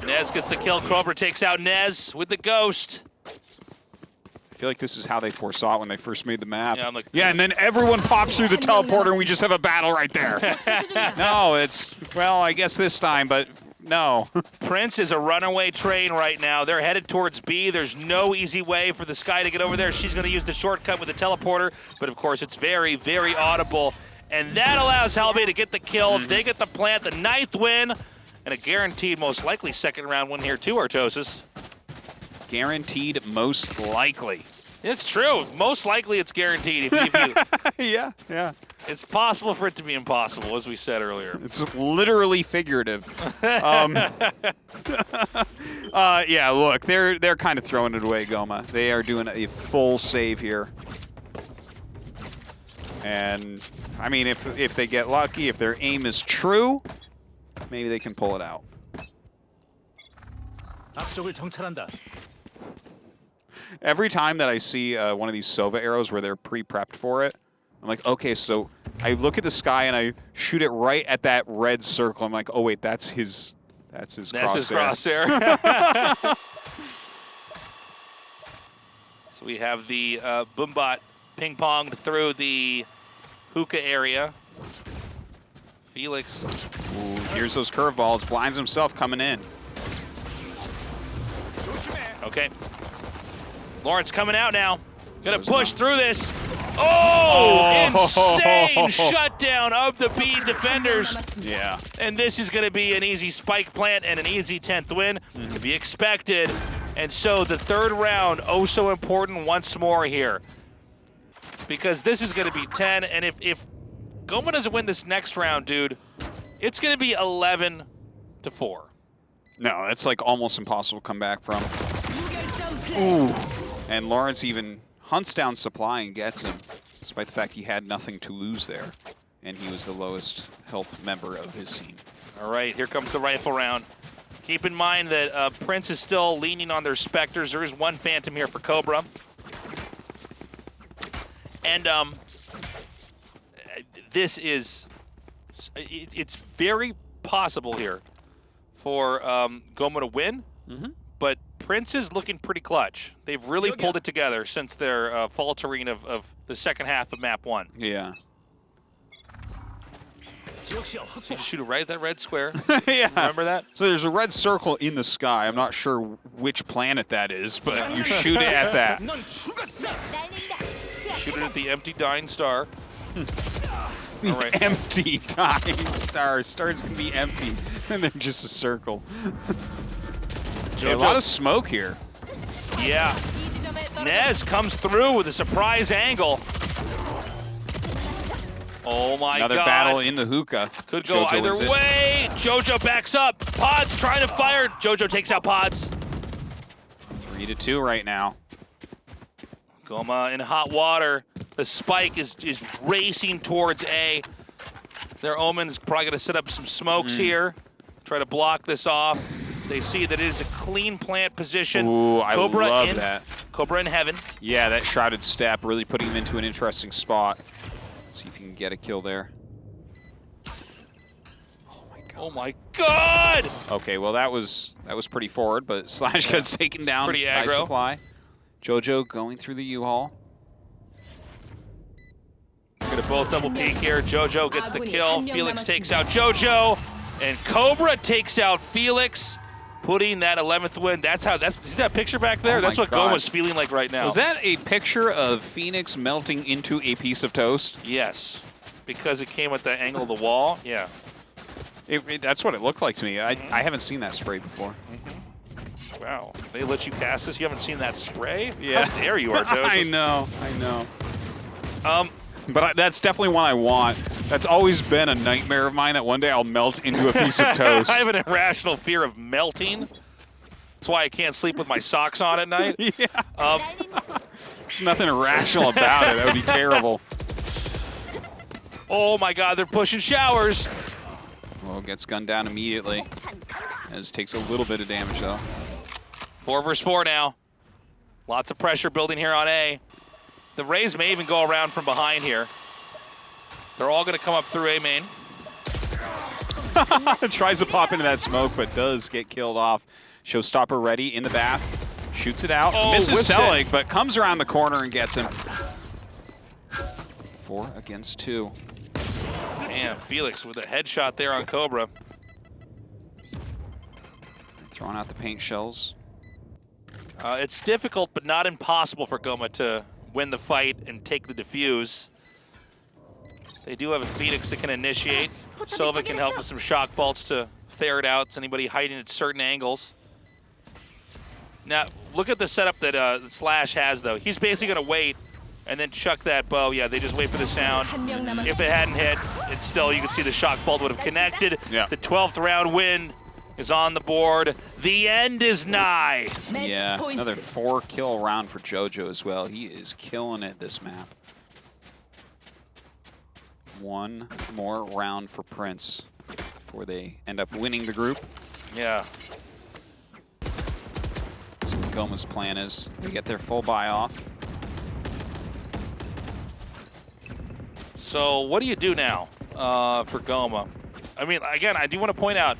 Speaker 1: Nez gets the kill. Cobra takes out Nez with the ghost.
Speaker 2: I feel like this is how they foresaw it when they first made the map.
Speaker 1: Yeah, I'm like,
Speaker 2: yeah, and then everyone pops through the teleporter and we just have a battle right there. No, it's, well, I guess this time, but no.
Speaker 1: Prince is a runaway train right now. They're headed towards B. There's no easy way for the Sky to get over there. She's going to use the shortcut with the teleporter, but of course it's very, very audible. And that allows Halbe to get the kill. They get the plant, the 9th win, and a guaranteed most likely second round win here too, Artosis.
Speaker 2: Guaranteed most likely.
Speaker 1: It's true. Most likely it's guaranteed. If you,
Speaker 2: yeah.
Speaker 1: it's possible for it to be impossible, as we said earlier.
Speaker 2: It's literally figurative. Yeah, look, they're kind of throwing it away, GOMA. They are doing a full save here. And, I mean, if they get lucky, if their aim is true, maybe they can pull it out. Every time that I see one of these Sova arrows where they're pre-prepped for it, I'm like, okay, so I look at the Sky and I shoot it right at that red circle. I'm like, oh wait, that's his crosshair.
Speaker 1: That's his crosshair. So we have the Boombot ping-ponged through the hookah area. Felix.
Speaker 2: Ooh, here's those curveballs. Blinds himself coming in.
Speaker 1: Okay. Lawrence coming out now. Gonna push through this. Oh, insane shutdown of the B defenders.
Speaker 2: Yeah.
Speaker 1: And this is gonna be an easy spike plant and an easy 10th win to be expected. And so the 3rd round, oh so important once more here. Because this is gonna be 10, and if GOMA doesn't win this next round, dude, it's gonna be 11-4.
Speaker 2: No, that's like almost impossible to come back from. Ooh. And Lawrence even hunts down Supply and gets him, despite the fact he had nothing to lose there. And he was the lowest health member of his team.
Speaker 1: All right, here comes the rifle round. Keep in mind that Prince is still leaning on their Spectres. There is one Phantom here for Cobra. And this is, it's very possible here for GOMA to win, but Prince is looking pretty clutch. They've really pulled it together since their faltering of the second half of map 1.
Speaker 2: Yeah.
Speaker 1: So you shoot it right at that red square.
Speaker 2: Yeah.
Speaker 1: Remember that?
Speaker 2: So there's a red circle in the sky. I'm not sure which planet that is, but you shoot it at that.
Speaker 1: Shoot it at the empty dying star.
Speaker 2: All right. Empty dying star. Stars can be empty, and they're just a circle. Okay, a lot of smoke here.
Speaker 1: Yeah. Nez comes through with a surprise angle. Oh my God.
Speaker 2: Another battle in the hookah.
Speaker 1: Could go either way. Jojo backs up. Pods trying to fire. Jojo takes out Pods.
Speaker 2: 3-2 right now.
Speaker 1: GOMA in hot water. The spike is racing towards A. Their Omen's probably going to set up some smokes here. Try to block this off. They see that it is a clean plant position.
Speaker 2: Ooh, I love that.
Speaker 1: Cobra in heaven.
Speaker 2: Yeah, that shrouded step really putting him into an interesting spot. Let's see if you can get a kill there.
Speaker 1: Oh my God!
Speaker 2: Okay, well that was pretty forward, but Slash gets taken down by Supply. Jojo going through the U-Haul.
Speaker 1: We're gonna both double peek here. Jojo gets the kill. Felix takes out Jojo, and Cobra takes out Felix, putting that 11th win. See that picture back there? That's what GOMA's feeling like right now.
Speaker 2: Was that a picture of Phoenix melting into a piece of toast?
Speaker 1: Yes, because it came at the angle of the wall. Yeah.
Speaker 2: That's what it looked like to me. I haven't seen that spray before.
Speaker 1: Wow, they let you cast this? You haven't seen that spray?
Speaker 2: Yeah.
Speaker 1: How dare you, Artosis?
Speaker 2: I know. But that's definitely one I want. That's always been a nightmare of mine, that one day I'll melt into a piece of toast.
Speaker 1: I have an irrational fear of melting. That's why I can't sleep with my socks on at night.
Speaker 2: Yeah. There's nothing irrational about it. That would be terrible.
Speaker 1: Oh my God, they're pushing showers.
Speaker 2: Well, gets gunned down immediately. As takes a little bit of damage though.
Speaker 1: 4 versus 4 now. Lots of pressure building here on A. The Rays may even go around from behind here. They're all going to come up through A main.
Speaker 2: Tries to pop into that smoke, but does get killed off. Showstopper ready in the bath. Shoots it out.
Speaker 1: Oh,
Speaker 2: misses
Speaker 1: whiffs it.
Speaker 2: Selig, but comes around the corner and gets him. 4 against 2.
Speaker 1: Man, Felix with a headshot there on Cobra.
Speaker 2: Throwing out the paint shells.
Speaker 1: It's difficult, but not impossible for GOMA to win the fight and take the defuse. They do have a Phoenix that can initiate. Silva can help with some shock bolts to ferret out anybody hiding at certain angles. Now, look at the setup that Slash has, though. He's basically going to wait and then chuck that bow. Yeah, they just wait for the sound. If it hadn't hit, it's still, you can see the shock bolt would have connected.
Speaker 2: Yeah.
Speaker 1: The 12th round win is on the board. The end is nigh.
Speaker 2: Yeah, another 4-kill round for JoJo as well. He is killing it this map. One more round for Prince before they end up winning the group.
Speaker 1: Yeah.
Speaker 2: That's what GOMA's plan is. They get their full buy off.
Speaker 1: So what do you do now for GOMA? I mean, again, I do want to point out,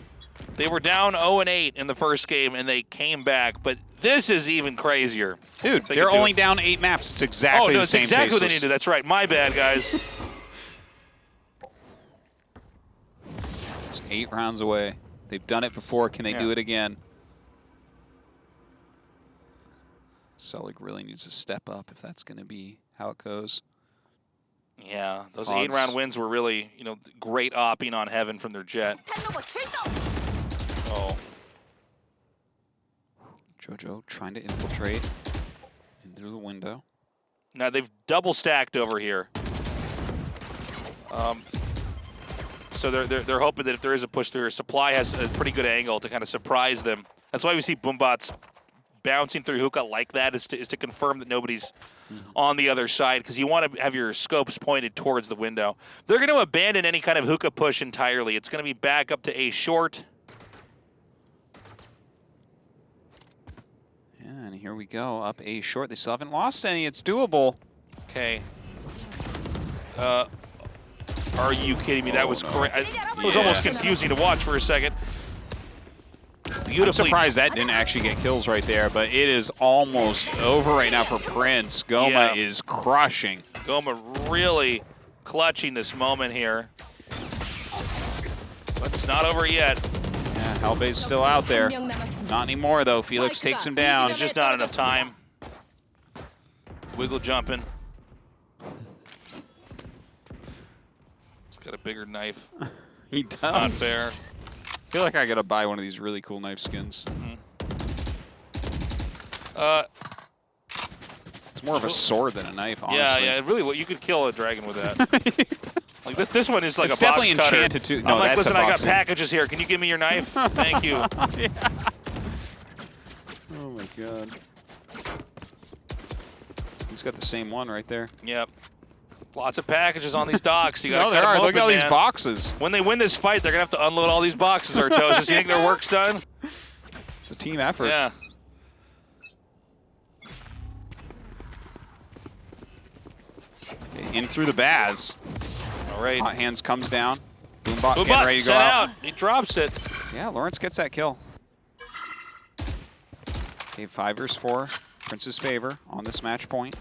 Speaker 1: they were down 0-8 in the first game, and they came back. But this is even crazier.
Speaker 2: Dude, they're only down 8 maps. It's exactly the same.
Speaker 1: It's exactly what they need to do. That's right. My bad, guys.
Speaker 2: Just 8 rounds away. They've done it before. Can they do it again? Selig really needs to step up if that's going to be how it goes.
Speaker 1: Yeah, those
Speaker 2: Odds.
Speaker 1: 8-round wins were really, great opping on Heaven from their jet. Oh.
Speaker 2: JoJo trying to infiltrate in through the window.
Speaker 1: Now they've double stacked over here. So they're hoping that if there is a push through, Supply has a pretty good angle to kind of surprise them. That's why we see Boombots bouncing through hookah like that, is to confirm that nobody's on the other side, because you want to have your scopes pointed towards the window. They're going to abandon any kind of hookah push entirely. It's going to be back up to A short.
Speaker 2: Yeah, and here we go, up A short. They still haven't lost any. It's doable.
Speaker 1: Okay. Are you kidding me? That was crazy. It was almost confusing to watch for a second.
Speaker 2: I'm surprised that didn't actually get kills right there, but it is almost over right now for Prince. GOMA is crushing.
Speaker 1: GOMA really clutching this moment here. But it's not over yet.
Speaker 2: Yeah, Halbei's still out there. Not anymore, though. Felix takes him down.
Speaker 1: There's just not enough time. Wiggle jumping. He's got a bigger knife.
Speaker 2: He does.
Speaker 1: Not fair.
Speaker 2: I feel like I gotta buy one of these really cool knife skins. It's more of a sword than a knife, honestly.
Speaker 1: Yeah, really. You could kill a dragon with that. Like this one is like
Speaker 2: it's
Speaker 1: a box
Speaker 2: definitely
Speaker 1: cutter.
Speaker 2: enchanted too. No,
Speaker 1: I'm like,
Speaker 2: that's
Speaker 1: listen,
Speaker 2: a
Speaker 1: I
Speaker 2: box
Speaker 1: got packages here. Can you give me your knife? Thank you.
Speaker 2: Yeah. Oh my god. He's got the same one right there.
Speaker 1: Yep. Lots of packages on these docks. You got
Speaker 2: no, there are. Look at all these boxes.
Speaker 1: When they win this fight, they're gonna have to unload all these boxes. Artosis, you think their work's done?
Speaker 2: It's a team effort.
Speaker 1: Yeah.
Speaker 2: Okay, in through the Baz.
Speaker 1: All right.
Speaker 2: Hot Hands comes down. Boombot getting ready to go
Speaker 1: out. He drops it.
Speaker 2: Yeah, Lawrence gets that kill. Okay, 5 versus 4. Prince's favor on this match point.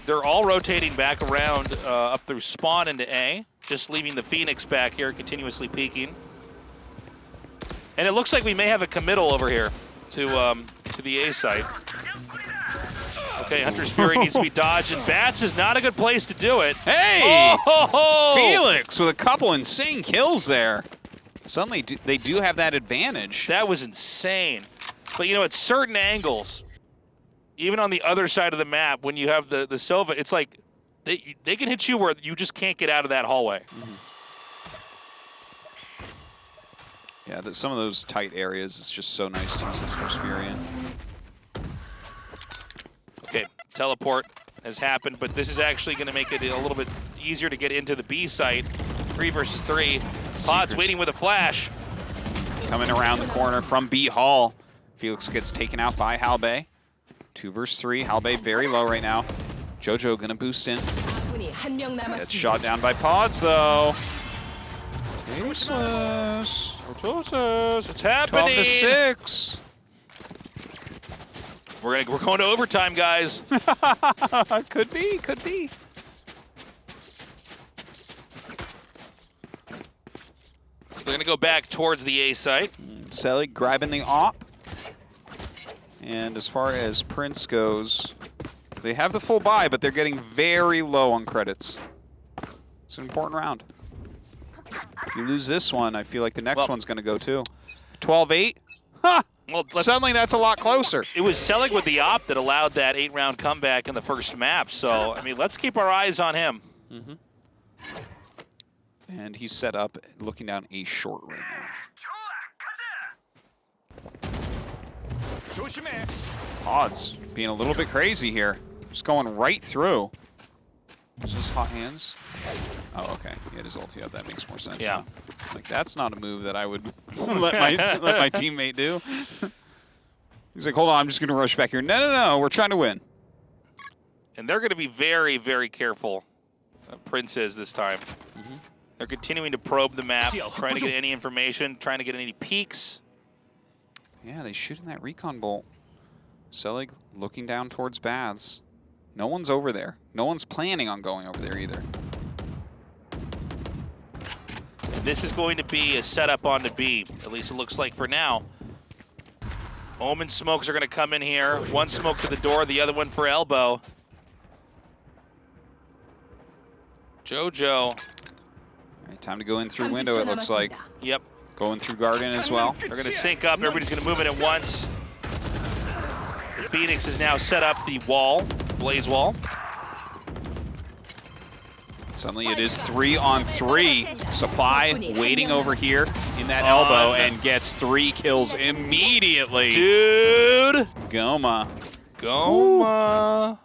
Speaker 1: They're all rotating back around up through spawn into A, just leaving the Phoenix back here continuously peeking. And it looks like we may have a committal over here to the A site. Okay, Hunter's Fury needs to be dodged, and Bats is not a good place to do it.
Speaker 2: Hey!
Speaker 1: Oh!
Speaker 2: Felix with a couple insane kills there. Suddenly, they do have that advantage.
Speaker 1: That was insane. But, at certain angles, even on the other side of the map, when you have the Silva, it's like they can hit you where you just can't get out of that hallway.
Speaker 2: Yeah, some of those tight areas, it's just so nice to use the Hunter's Fury in.
Speaker 1: Okay, teleport has happened, but this is actually going to make it a little bit easier to get into the B site. 3 versus 3. Pod's waiting with a flash.
Speaker 2: Coming around the corner from B Hall. Felix gets taken out by Halbei. 2 versus 3. Halbei very low right now. JoJo gonna boost in. Gets shot down by Pods though. Useless.
Speaker 1: It's happening.
Speaker 2: 12 to 6.
Speaker 1: We're going to overtime, guys.
Speaker 2: Could be, could be.
Speaker 1: They're going to go back towards the A site.
Speaker 2: Selig grabbing the op. And as far as Prince goes, they have the full buy, but they're getting very low on credits. It's an important round. If you lose this one, I feel like the next one's going to go too. 12-8? Huh! Well, suddenly that's a lot closer.
Speaker 1: It was Selig with the op that allowed that 8-round comeback in the first map. So, I mean, let's keep our eyes on him.
Speaker 2: Mm-hmm. And he's set up looking down A short right now. Odds being a little bit crazy here. Just going right through. Is this hot hands? Oh, okay. He had his ulti up. That makes more sense.
Speaker 1: Yeah.
Speaker 2: Huh? Like, that's not a move that I would let my teammate do. He's like, hold on, I'm just going to rush back here. No, no, no. We're trying to win.
Speaker 1: And they're going to be very, very careful. Prince is this time.
Speaker 2: Mm-hmm.
Speaker 1: They're continuing to probe the map, trying to get any information, trying to get any peeks.
Speaker 2: Yeah, they shoot in that recon bolt. Selig looking down towards Baths. No one's over there. No one's planning on going over there either.
Speaker 1: And this is going to be a setup on the B. At least it looks like for now. Omen smokes are going to come in here. One smoke to the door, the other one for elbow. JoJo.
Speaker 2: All right, time to go in through window, it looks like.
Speaker 1: Yep.
Speaker 2: Going through garden as well.
Speaker 1: They're going to sync up. Everybody's going to move in at once. The Phoenix has now set up the wall, blaze wall.
Speaker 2: Suddenly it is 3-on-3. Supply waiting over here in that elbow and gets 3 kills immediately.
Speaker 1: Dude.
Speaker 2: GOMA.
Speaker 1: GOMA.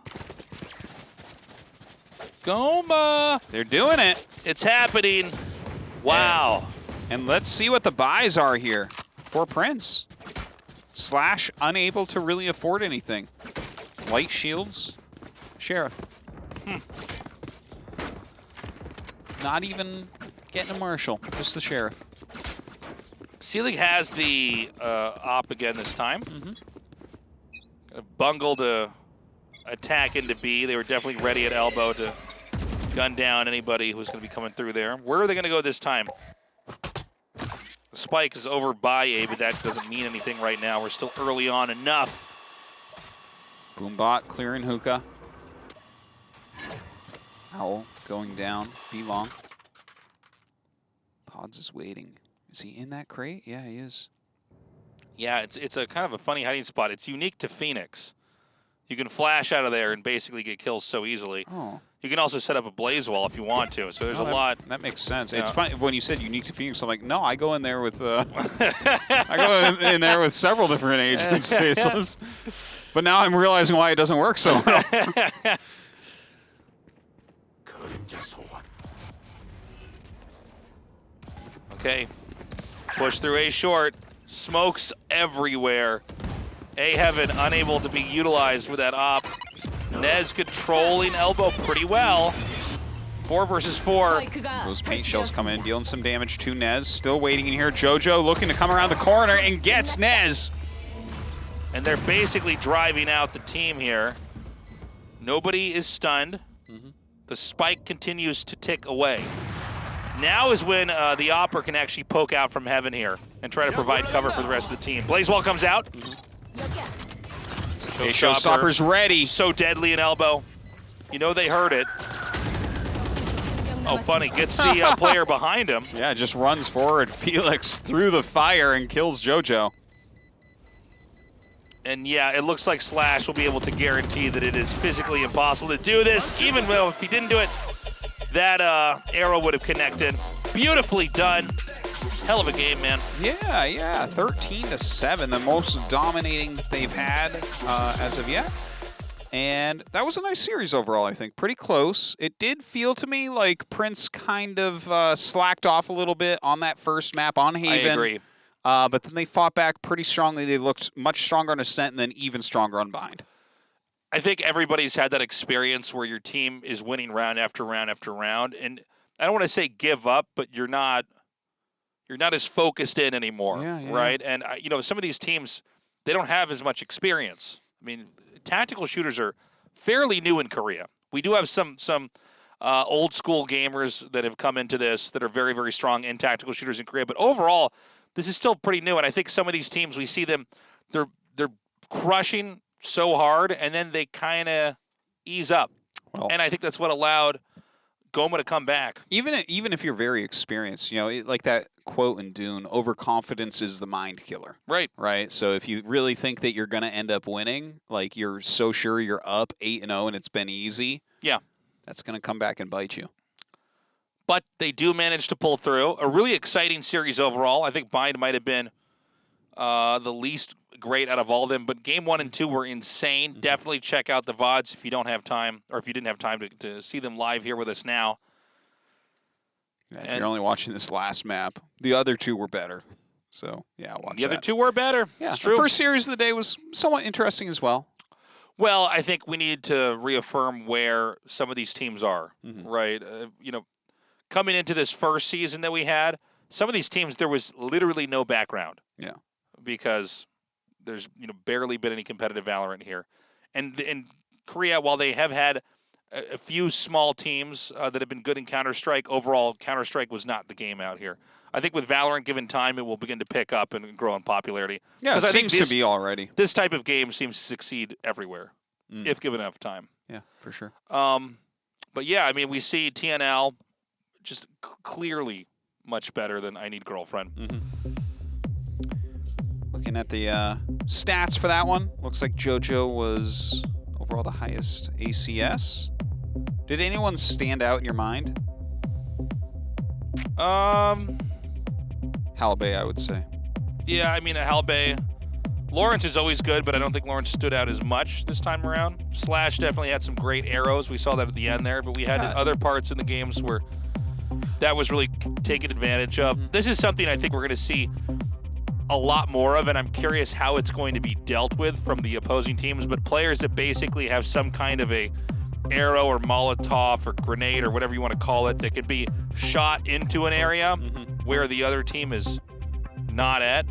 Speaker 1: GOMA.
Speaker 2: They're doing it.
Speaker 1: It's happening. Wow.
Speaker 2: And let's see what the buys are here for Prince. Slash unable to really afford anything. White shields. Sheriff. Not even getting a marshal, just the sheriff.
Speaker 1: Selig has the op again this time. Bungled a attack into B. They were definitely ready at elbow to gun down anybody who's going to be coming through there. Where are they going to go this time? The spike is over by A, but that doesn't mean anything right now. We're still early on enough.
Speaker 2: Boombot clearing hookah. Owl going down. B long. Pods is waiting. Is he in that crate? Yeah, he is.
Speaker 1: Yeah, it's a kind of a funny hiding spot. It's unique to Phoenix. You can flash out of there and basically get kills so easily.
Speaker 2: Oh.
Speaker 1: You can also set up a blaze wall if you want to. So there's a lot.
Speaker 2: That makes sense. It's funny when you said unique to Phoenix. I'm like, no, I go in there with I go in there with several different agents. But now I'm realizing why it doesn't work so well.
Speaker 1: Okay. Push through A short. Smokes everywhere. A Heaven unable to be utilized with that op. Nez controlling elbow pretty well. 4 versus 4.
Speaker 2: Those paint shells come in, dealing some damage to Nez. Still waiting in here. JoJo looking to come around the corner and gets Nez.
Speaker 1: And they're basically driving out the team here. Nobody is stunned. The spike continues to tick away. Now is when the Opera can actually poke out from Heaven here and try to provide cover for the rest of the team. Blaze Wall comes out.
Speaker 2: Showstopper's ready.
Speaker 1: So deadly an elbow. You know they heard it. Oh, funny. Gets the player behind him.
Speaker 2: Yeah, just runs forward. Felix through the fire and kills JoJo.
Speaker 1: And yeah, it looks like Slash will be able to guarantee that it is physically impossible to do this. Even though if he didn't do it, that arrow would have connected. Beautifully done. Hell of a game, man.
Speaker 2: Yeah, yeah. 13-7, the most dominating that they've had as of yet. And that was a nice series overall, I think. Pretty close. It did feel to me like Prince kind of slacked off a little bit on that first map on Haven.
Speaker 1: I agree.
Speaker 2: But then they fought back pretty strongly. They looked much stronger on Ascent and then even stronger on Bind.
Speaker 1: I think everybody's had that experience where your team is winning round after round after round. And I don't want to say give up, but you're not as focused in anymore, right? And, you know, some of these teams, they don't have as much experience. mean, tactical shooters are fairly new in Korea. We do have some old school gamers that have come into this that are very, very strong in tactical shooters in Korea. But overall, this is still pretty new. And I think some of these teams, we see them, they're crushing so hard, and then they kind of ease up. Well, and I think that's what allowed GOMA to come back.
Speaker 2: Even if you're very experienced, you know, like that quote in Dune, overconfidence is the mind killer.
Speaker 1: Right.
Speaker 2: Right. So if you really think that you're going to end up winning, like you're so sure you're up 8-0 and it's been easy.
Speaker 1: Yeah.
Speaker 2: That's going to come back and bite you.
Speaker 1: But they do manage to pull through. A really exciting series overall. I think Bind might have been the least great out of all of them. But game 1 and 2 were insane. Mm-hmm. Definitely check out the VODs if you don't have time, or if you didn't have time to see them live here with us now.
Speaker 2: Yeah, if you're only watching this last map, the other 2 were better. So, yeah, watch
Speaker 1: the other 2 were better.
Speaker 2: Yeah,
Speaker 1: it's true.
Speaker 2: The first series of the day was somewhat interesting as well.
Speaker 1: Well, I think we need to reaffirm where some of these teams are, right? You know, coming into this first season that we had, some of these teams, there was literally no background.
Speaker 2: Yeah.
Speaker 1: Because there's, you know, barely been any competitive Valorant here. And in Korea, while they have had a few small teams that have been good in Counter-Strike, overall, Counter-Strike was not the game out here. I think with Valorant, given time, it will begin to pick up and grow in popularity.
Speaker 2: Yeah, it seems to be already.
Speaker 1: This type of game seems to succeed everywhere, if given enough time.
Speaker 2: Yeah, for sure.
Speaker 1: But yeah, I mean, we see TNL just clearly much better than I Need Girlfriend.
Speaker 2: Looking at the stats for that one, looks like JoJo was overall the highest ACS. Did anyone stand out in your mind? Halbay, I would say.
Speaker 1: Yeah, I mean, Halbay. Lawrence is always good, but I don't think Lawrence stood out as much this time around. Slash definitely had some great arrows. We saw that at the end there, but we had other parts in the games where that was really taken advantage of. This is something I think we're going to see a lot more of, and I'm curious how it's going to be dealt with from the opposing teams, but players that basically have some kind of a arrow or Molotov or grenade or whatever you want to call it that can be shot into an area where the other team is not at,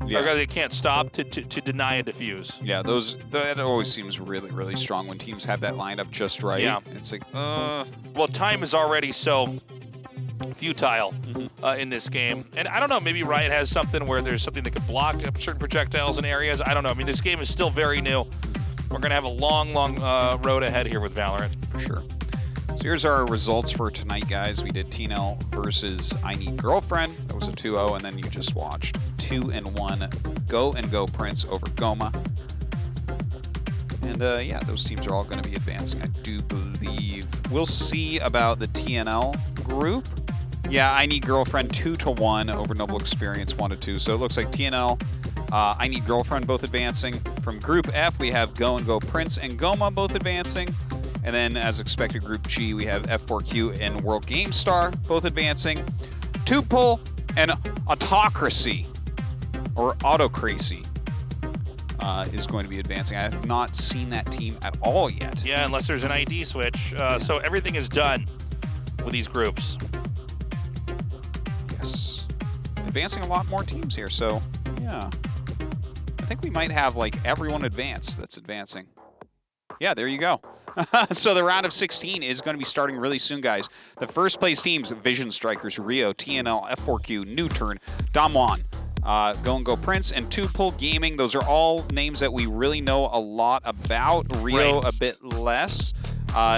Speaker 1: or they can't stop to deny a defuse.
Speaker 2: Yeah, that always seems really, really strong when teams have that lined up just right.
Speaker 1: Yeah.
Speaker 2: It's like,
Speaker 1: well, time is already so futile in this game. And I don't know, maybe Riot has something where there's something that could block certain projectiles in areas. I don't know. I mean, this game is still very new. We're going to have a long, long road ahead here with Valorant.
Speaker 2: For sure. So here's our results for tonight, guys. We did TNL versus I Need Girlfriend. That was a 2-0, and then you just watched 2-1 Go Prince over GOMA. And yeah, those teams are all going to be advancing, I do believe. We'll see about the TNL group. Yeah, I Need Girlfriend 2-1 over Noble Experience 1-2. So it looks like TNL, I Need Girlfriend both advancing. From Group F, we have Go Prince and GOMA both advancing. And then, as expected, Group G, we have F4Q and World Game Star both advancing. Tuple and Autocracy, or Autocracy, is going to be advancing. I have not seen that team at all yet.
Speaker 1: Yeah, unless there's an ID switch. So everything is done with these groups.
Speaker 2: Yes. Advancing a lot more teams here, so yeah. I think we might have, like, everyone advance that's advancing. Yeah, there you go. So the round of 16 is going to be starting really soon, guys. The first place teams, Vision Strikers, Rio, TNL, F4Q, New Turn, Damwon, GonGo Prince, and Tuple Gaming. Those are all names that we really know a lot about. Rio a bit less.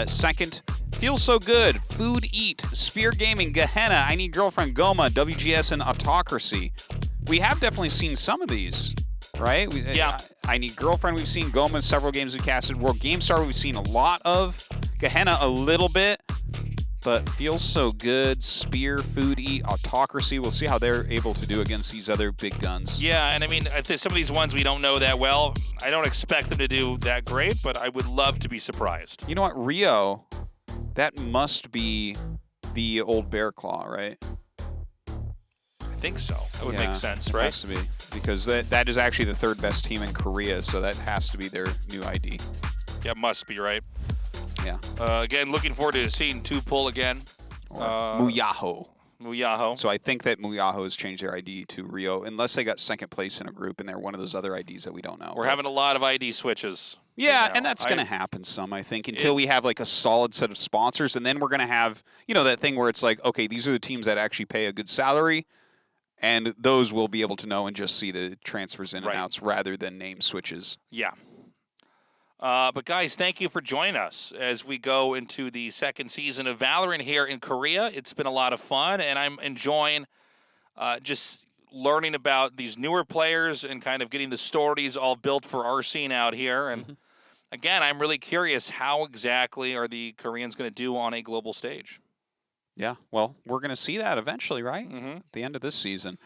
Speaker 2: Second, Feels So Good, Food Eat, Spear Gaming, Gehenna, I Need Girlfriend, GOMA, WGS, and Autocracy. We have definitely seen some of these, right?
Speaker 1: Yeah.
Speaker 2: I Need Girlfriend, we've seen GOMA in several games we casted. World Game Star, we've seen a lot of. Gehenna, a little bit. But Feels So Good, Spear, Food Eat, Autocracy. We'll see how they're able to do against these other big guns.
Speaker 1: Yeah, and I mean, I think some of these ones we don't know that well. I don't expect them to do that great, but I would love to be surprised.
Speaker 2: You know what? Rio, that must be the old Bear Claw, right?
Speaker 1: I think so. That would make sense, right?
Speaker 2: It has to be, because that is actually the third best team in Korea, so that has to be their new ID.
Speaker 1: Yeah, must be, right?
Speaker 2: Yeah.
Speaker 1: Again, looking forward to seeing Tuple again.
Speaker 2: Muyaho.
Speaker 1: Muyaho.
Speaker 2: So I think that Muyaho has changed their ID to Rio, unless they got second place in a group and they're one of those other IDs that we don't know.
Speaker 1: We're having a lot of ID switches.
Speaker 2: Yeah,
Speaker 1: now.
Speaker 2: and that's going to happen some, I think, until we have like a solid set of sponsors, and then we're going to have, that thing where it's like, okay, these are the teams that actually pay a good salary, and those will be able to know and just see the transfers in and outs rather than name switches.
Speaker 1: Yeah. But guys, thank you for joining us as we go into the second season of Valorant here in Korea. It's been a lot of fun, and I'm enjoying just learning about these newer players and kind of getting the stories all built for our scene out here. And again, I'm really curious, how exactly are the Koreans going to do on a global stage?
Speaker 2: Yeah, well, we're going to see that eventually, right? At the end of this season.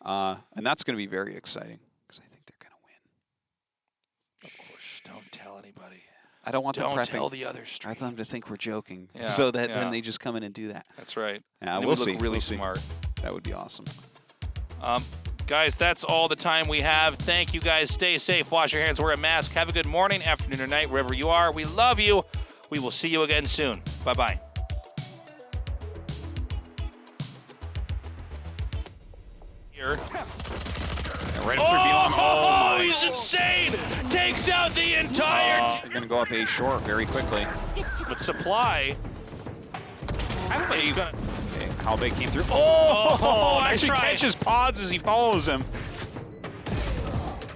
Speaker 2: And that's going to be very exciting because I think they're going to win.
Speaker 1: Of course, don't tell anybody.
Speaker 2: I don't want them prepping.
Speaker 1: Don't tell the other streamers.
Speaker 2: I want them to think we're joking,
Speaker 1: Yeah,
Speaker 2: so that then they just come in and do that.
Speaker 1: That's right.
Speaker 2: Yeah,
Speaker 1: And
Speaker 2: we'll
Speaker 1: it would
Speaker 2: see.
Speaker 1: look really
Speaker 2: We'll see.
Speaker 1: smart.
Speaker 2: That would be awesome.
Speaker 1: Guys, that's all the time we have. Thank you, guys. Stay safe. Wash your hands. Wear a mask. Have a good morning, afternoon, or night, wherever you are. We love you. We will see you again soon. Bye-bye. Here.
Speaker 2: Right through Belong. Oh,
Speaker 1: he's insane! Takes out the entire team.
Speaker 2: They're going to go up A short very quickly.
Speaker 1: But Supply.
Speaker 2: I don't believe. Okay, how big came through?
Speaker 1: Oh, nice
Speaker 2: actually
Speaker 1: try.
Speaker 2: catches pods as he follows him.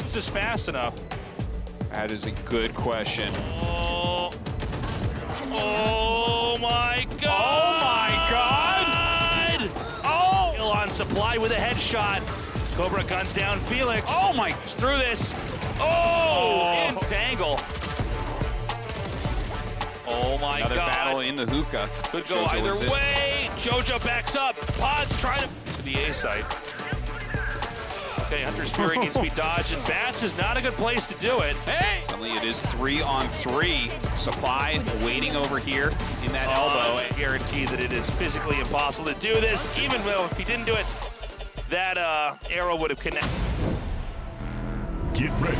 Speaker 1: Is this fast enough?
Speaker 2: That is a good question.
Speaker 1: Oh my God!
Speaker 2: Oh my God!
Speaker 1: Oh! Kill on Supply with a headshot. Cobra guns down Felix.
Speaker 2: Oh my!
Speaker 1: He's through this. Oh! Entangle. Oh my
Speaker 2: Another
Speaker 1: God!
Speaker 2: battle in the hookah.
Speaker 1: Could go
Speaker 2: Jojo wins
Speaker 1: either
Speaker 2: it.
Speaker 1: way. Jojo backs up. Pod's trying to the A site. Okay, Hunter's Fury needs to be dodged, and Bats is not a good place to do it.
Speaker 2: Hey! Suddenly it is 3-on-3. Supply waiting over here in that elbow.
Speaker 1: I guarantee that it is physically impossible to do this. Even though if he didn't do it, that arrow would have connected.
Speaker 3: Get ready